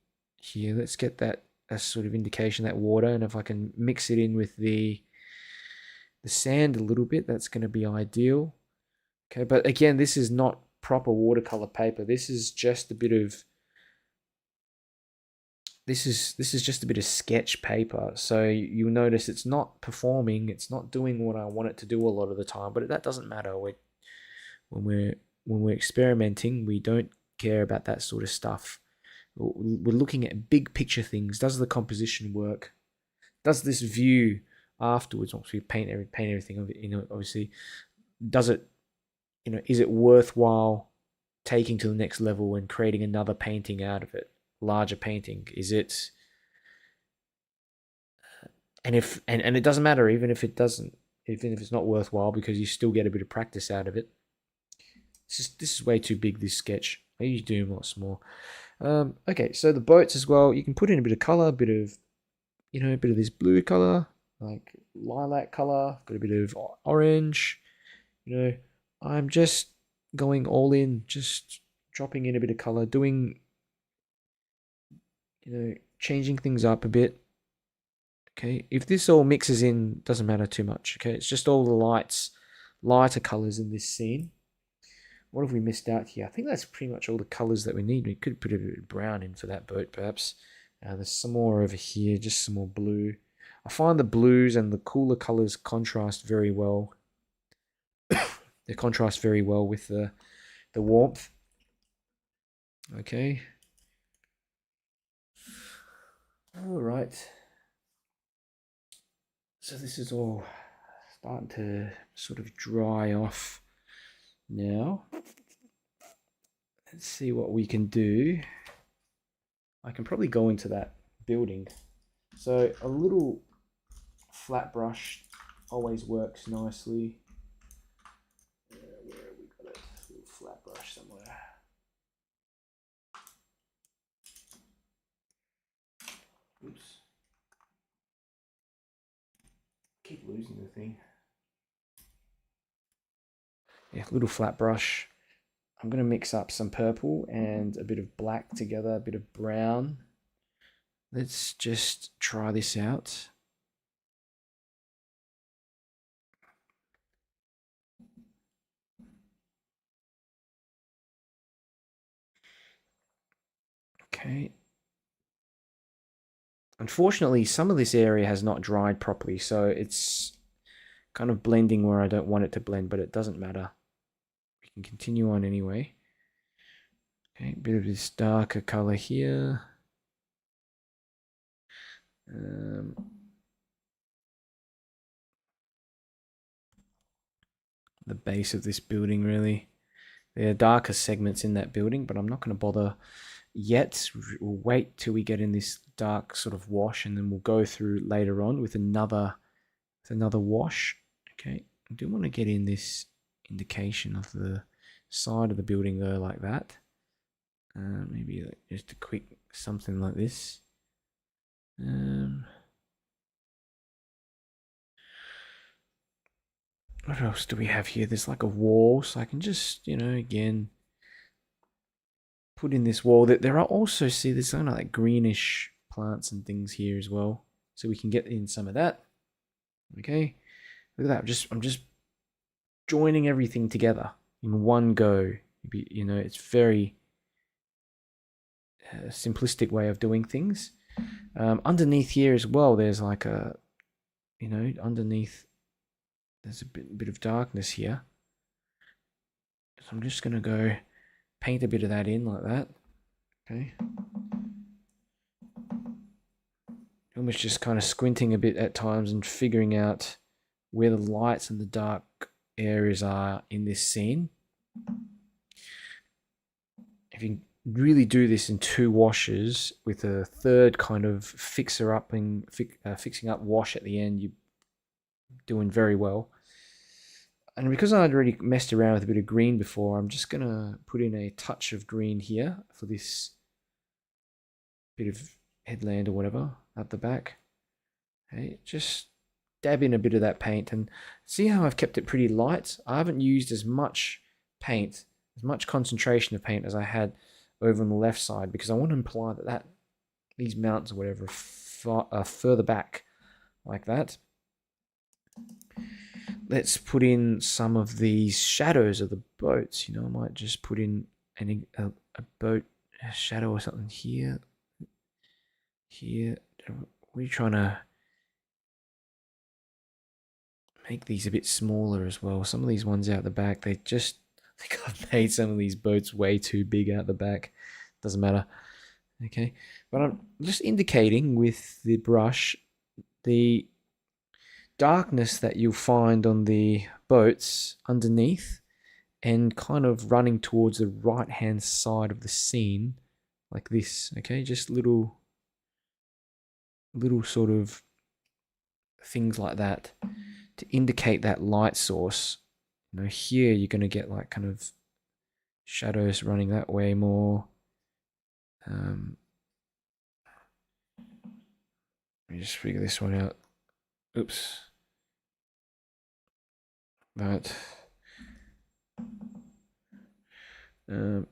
[SPEAKER 1] here. Let's get that as sort of indication, that water, and if I can mix it in with the sand a little bit, that's going to be ideal. Okay, but again, this is not proper watercolor paper. This is just a bit of this is just a bit of sketch paper. So you'll notice it's not performing, it's not doing what I want it to do a lot of the time, but that doesn't matter. When we're experimenting, we don't care about that sort of stuff. We're looking at big picture things. Does the composition work? Does this view afterwards, once we paint everything, you know, obviously, does it, you know, is it worthwhile taking to the next level and creating another painting out of it, larger painting? Is it, and it doesn't matter even if it doesn't, even if it's not worthwhile, because you still get a bit of practice out of it. This is way too big, this sketch. I usually do lots more. Okay, so the boats as well, you can put in a bit of color, a bit of, you know, a bit of this blue color, like lilac color, got a bit of orange. You know, I'm just going all in, just dropping in a bit of color, doing, you know, changing things up a bit. Okay, if this all mixes in, doesn't matter too much. Okay, it's just all the lighter colors in this scene. What have we missed out here? I think that's pretty much all the colors that we need. We could put a bit of brown in for that boat, perhaps. There's some more over here, just some more blue. I find the blues and the cooler colors contrast very well. They contrast very well with the warmth. Okay. All right. So this is all starting to sort of dry off now. Let's see what we can do. I can probably go into that building. So a little flat brush always works nicely. Where have we got it? A little flat brush somewhere. Oops. Keep losing the thing. Yeah, little flat brush. I'm going to mix up some purple and a bit of black together, a bit of brown. Let's just try this out. Okay. Unfortunately, some of this area has not dried properly, so it's kind of blending where I don't want it to blend, but it doesn't matter. We can continue on anyway. Okay, a bit of this darker color here. The base of this building, really. There are darker segments in that building, but I'm not going to bother yet. We'll wait till we get in this dark sort of wash, and then we'll go through later on with another wash. Okay, I do want to get in this indication of the side of the building though, like that. Maybe just a quick something like this. What else do we have here? There's like a wall, so I can just, you know, again, put in this wall. That there are also, see, there's some like greenish plants and things here as well, so we can get in some of that. Okay, look at that. I'm just joining everything together in one go. You know, it's very simplistic way of doing things. Underneath here as well, there's like a, you know, underneath there's a bit of darkness here. So I'm just going to go paint a bit of that in like that. Okay. Almost just kind of squinting a bit at times and figuring out where the lights and the dark areas are in this scene. If you really do this in 2 washes with a third kind of fixing up wash at the end, you're doing very well. And because I'd already messed around with a bit of green before, I'm just going to put in a touch of green here for this bit of headland or whatever at the back. Okay, just dab in a bit of that paint, and see how I've kept it pretty light. I haven't used as much paint, as much concentration of paint as I had over on the left side, because I want to imply that these mountains or whatever are further back like that. Let's put in some of these shadows of the boats. You know, I might just put in a boat shadow or something here. Here, we're trying to make these a bit smaller as well. Some of these ones out the back, I think I've made some of these boats way too big out the back. Doesn't matter. Okay, but I'm just indicating with the brush the darkness that you'll find on the boats underneath, and kind of running towards the right hand side of the scene like this. Okay, just little sort of things like that to indicate that light source. You know, here you're going to get like kind of shadows running that way more. Let me just figure this one out. Oops. That.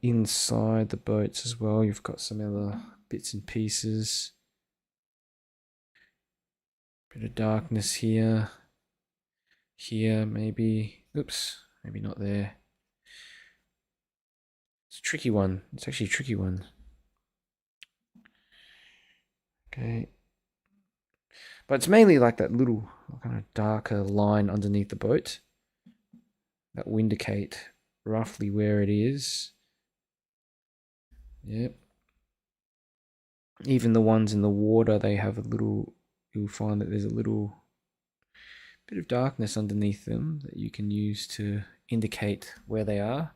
[SPEAKER 1] Inside the boats as well, you've got some other bits and pieces. Bit of darkness here. Here, maybe. Oops, maybe not there. It's a tricky one. It's actually a tricky one. Okay. But it's mainly like that little kind of darker line underneath the boat that will indicate roughly where it is. Yep. Even the ones in the water, they have a little, you'll find that there's a little bit of darkness underneath them that you can use to indicate where they are.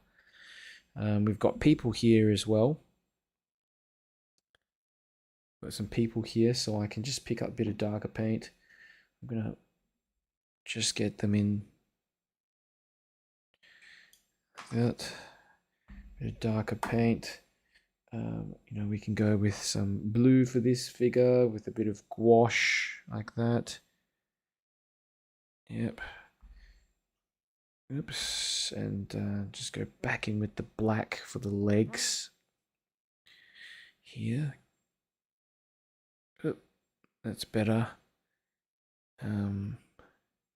[SPEAKER 1] We've got people here as well. Got some people here, so I can just pick up a bit of darker paint. I'm gonna just get them in that bit of darker paint. You know, we can go with some blue for this figure with a bit of gouache like that. Yep. Oops, and just go back in with the black for the legs here. Oop, that's better.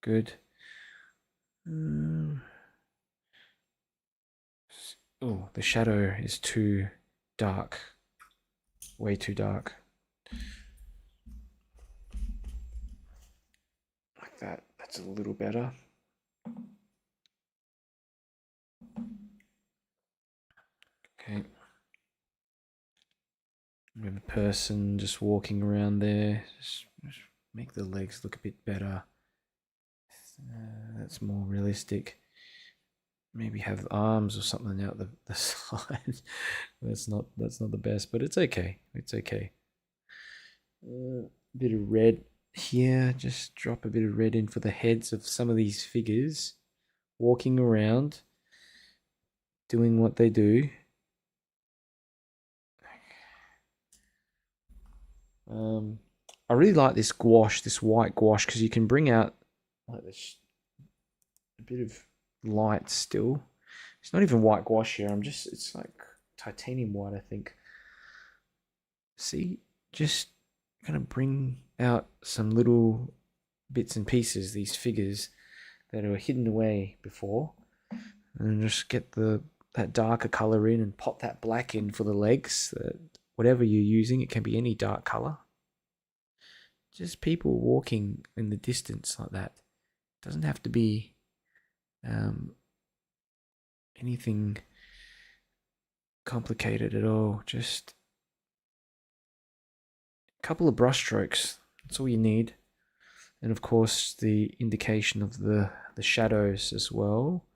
[SPEAKER 1] Good. Oh, the shadow is too dark. Way too dark. Like that. That's a little better. Okay. We have a person just walking around there. Just make the legs look a bit better. That's more realistic. Maybe have arms or something out the side. That's not the best, but it's okay. It's okay. Bit of red here. Just drop a bit of red in for the heads of some of these figures walking around, doing what they do. I really like this gouache, this white gouache, because you can bring out like this a bit of light still. It's not even white gouache here. It's like titanium white, I think. See, just kind of bring out some little bits and pieces, these figures that were hidden away before, and just get that darker color in and pop that black in for the legs. Whatever you're using, it can be any dark color. Just people walking in the distance like that. It doesn't have to be anything complicated at all. Just a couple of brush strokes. That's all you need. And of course, the indication of the shadows as well.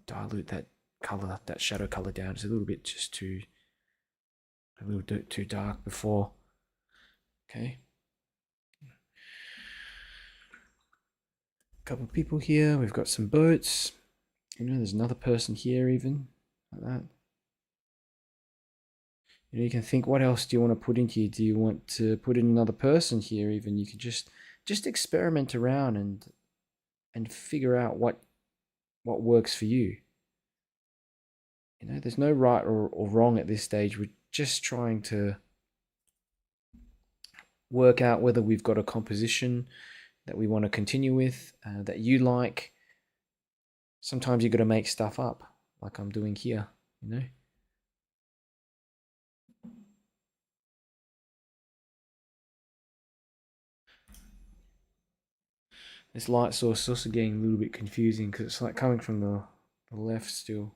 [SPEAKER 1] Dilute that color, that shadow color down. It's a little bit too dark before. Okay. Couple of people here. We've got some boats. You know, there's another person here even like that. You know, you can think, what else do you want to put in here? Do you want to put in another person here even? You could just just experiment around and figure out what works for you. You know, there's no right or wrong at this stage. We're just trying to work out whether we've got a composition that we want to continue with, that you like. Sometimes you got to make stuff up, like I'm doing here, you know. This light source is also getting a little bit confusing because it's like coming from the left still.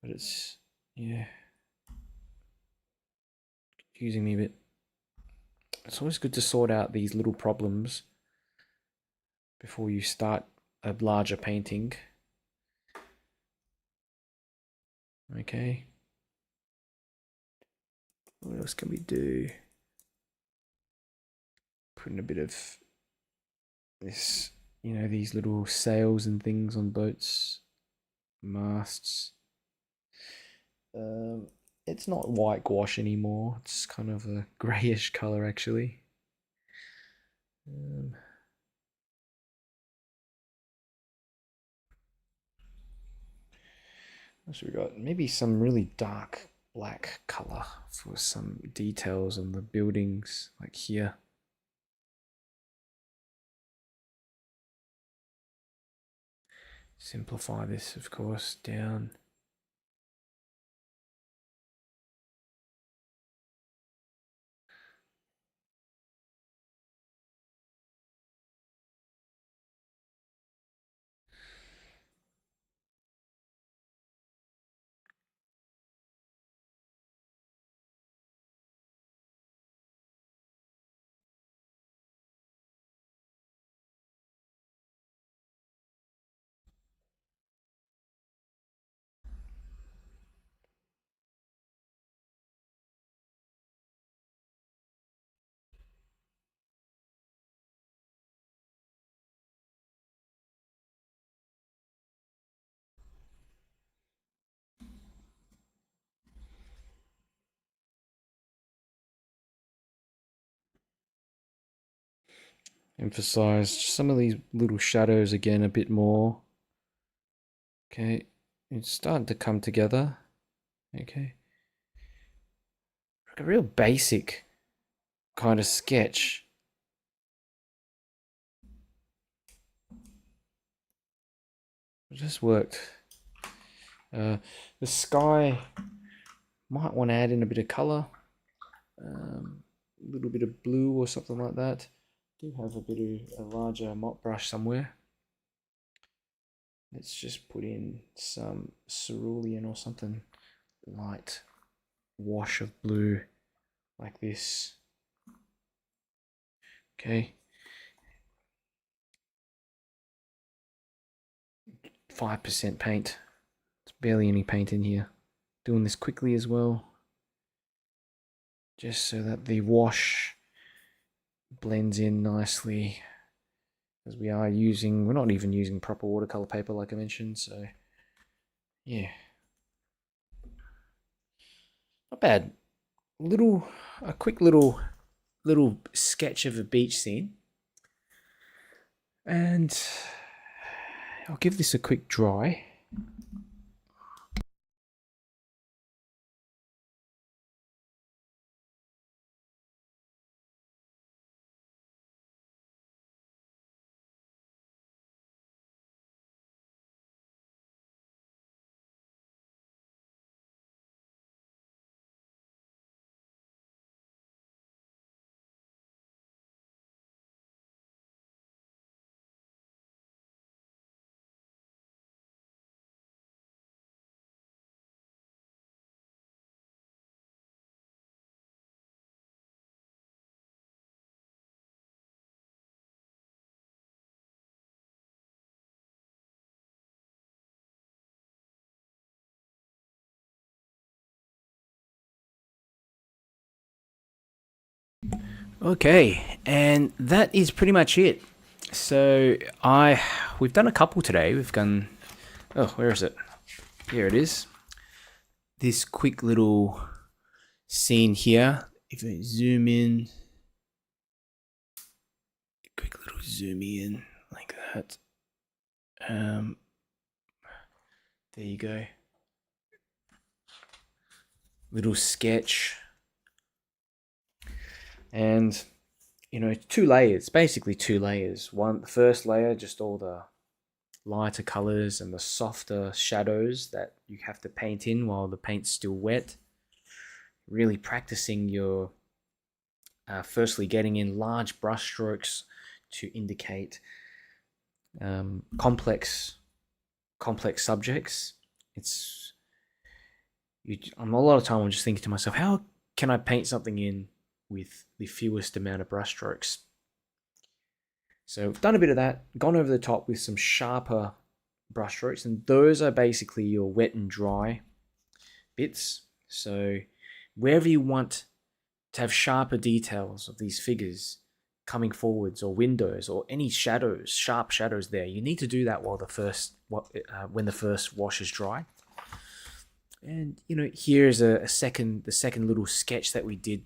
[SPEAKER 1] But it's, yeah, confusing me a bit. It's always good to sort out these little problems before you start a larger painting. Okay. What else can we do? Put in a bit of this, you know, these little sails and things on boats, masts. It's not white gouache anymore. It's kind of a grayish color actually. So we got maybe some really dark black color for some details on the buildings, like here. Simplify this, of course, down. Emphasize some of these little shadows again a bit more. Okay, it's starting to come together. Okay, like a real basic kind of sketch. It just worked. The sky, might want to add in a bit of color, a little bit of blue or something like that. I do have a bit of a larger mop brush somewhere. Let's just put in some cerulean or something light wash of blue like this. Okay. 5% paint. There's barely any paint in here. Doing this quickly as well, just so that the wash blends in nicely, because we're not even using proper watercolor paper like I mentioned, so yeah, not bad. A quick little sketch of a beach scene, and I'll give this a quick dry. Okay, and that is pretty much it. So we've done a couple today. We've done, oh, where is it? Here it is. This quick little scene here. If I zoom in, zoom in like that. There you go. Little sketch. And, you know, 2 layers, basically 2 layers. One, the first layer, just all the lighter colors and the softer shadows that you have to paint in while the paint's still wet. Really practicing your, firstly getting in large brush strokes to indicate complex subjects. A lot of time I'm just thinking to myself, how can I paint something in with the fewest amount of brush strokes? So I've done a bit of that, gone over the top with some sharper brush strokes, and those are basically your wet and dry bits. So wherever you want to have sharper details of these figures coming forwards, or windows, or any shadows, sharp shadows there, you need to do that while when the first wash is dry. And you know, here's the second little sketch that we did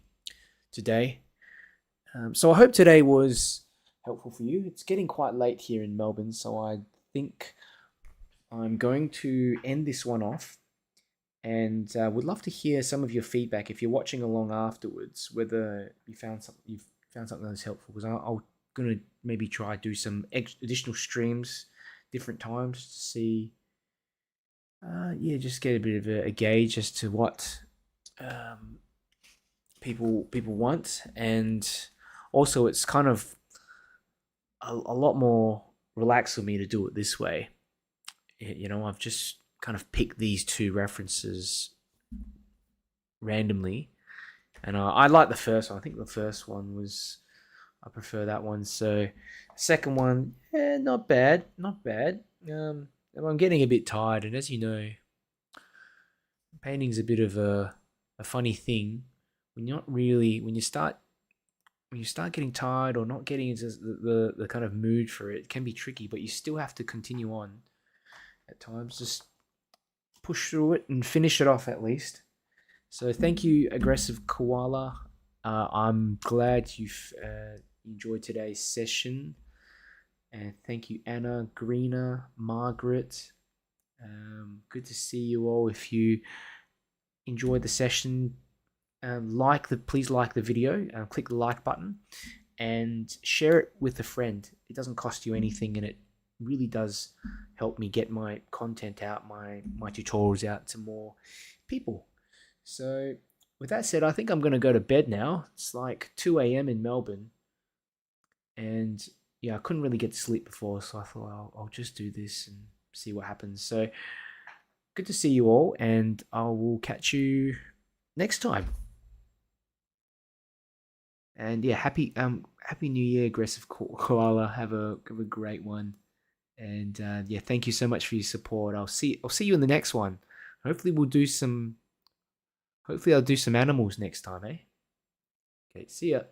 [SPEAKER 1] today. So I hope today was helpful for you. It's getting quite late here in Melbourne, so I think I'm going to end this one off, and would love to hear some of your feedback if you're watching along afterwards, whether you've found something that's helpful, because I'm going to maybe try do some additional streams different times to see, just get a bit of a gauge as to what people want. And also it's kind of a lot more relaxed for me to do it this way. You know, I've just kind of picked these 2 references randomly, and I like the first one. I think the first one I prefer that one. So second one, not bad. I'm getting a bit tired, and as you know, painting's a bit of a funny thing. When you start getting tired or not getting into the kind of mood for it, it can be tricky, but you still have to continue on at times. Just push through it and finish it off at least. So thank you, Aggressive Koala. I'm glad you've enjoyed today's session. And thank you, Anna, Greener, Margaret. Good to see you all. If you enjoyed the session, please like the video, click the like button, and share it with a friend. It doesn't cost you anything, and it really does help me get my content out, my tutorials out to more people. So with that said, I think I'm going to go to bed now. It's like 2 a.m. in Melbourne, and yeah, I couldn't really get to sleep before, so I thought I'll just do this and see what happens. So good to see you all, and I will catch you next time. And yeah, happy New Year, Aggressive Koala. Have a great one. And yeah, thank you so much for your support. I'll see you in the next one. Hopefully I'll do some animals next time, eh? Okay, see ya.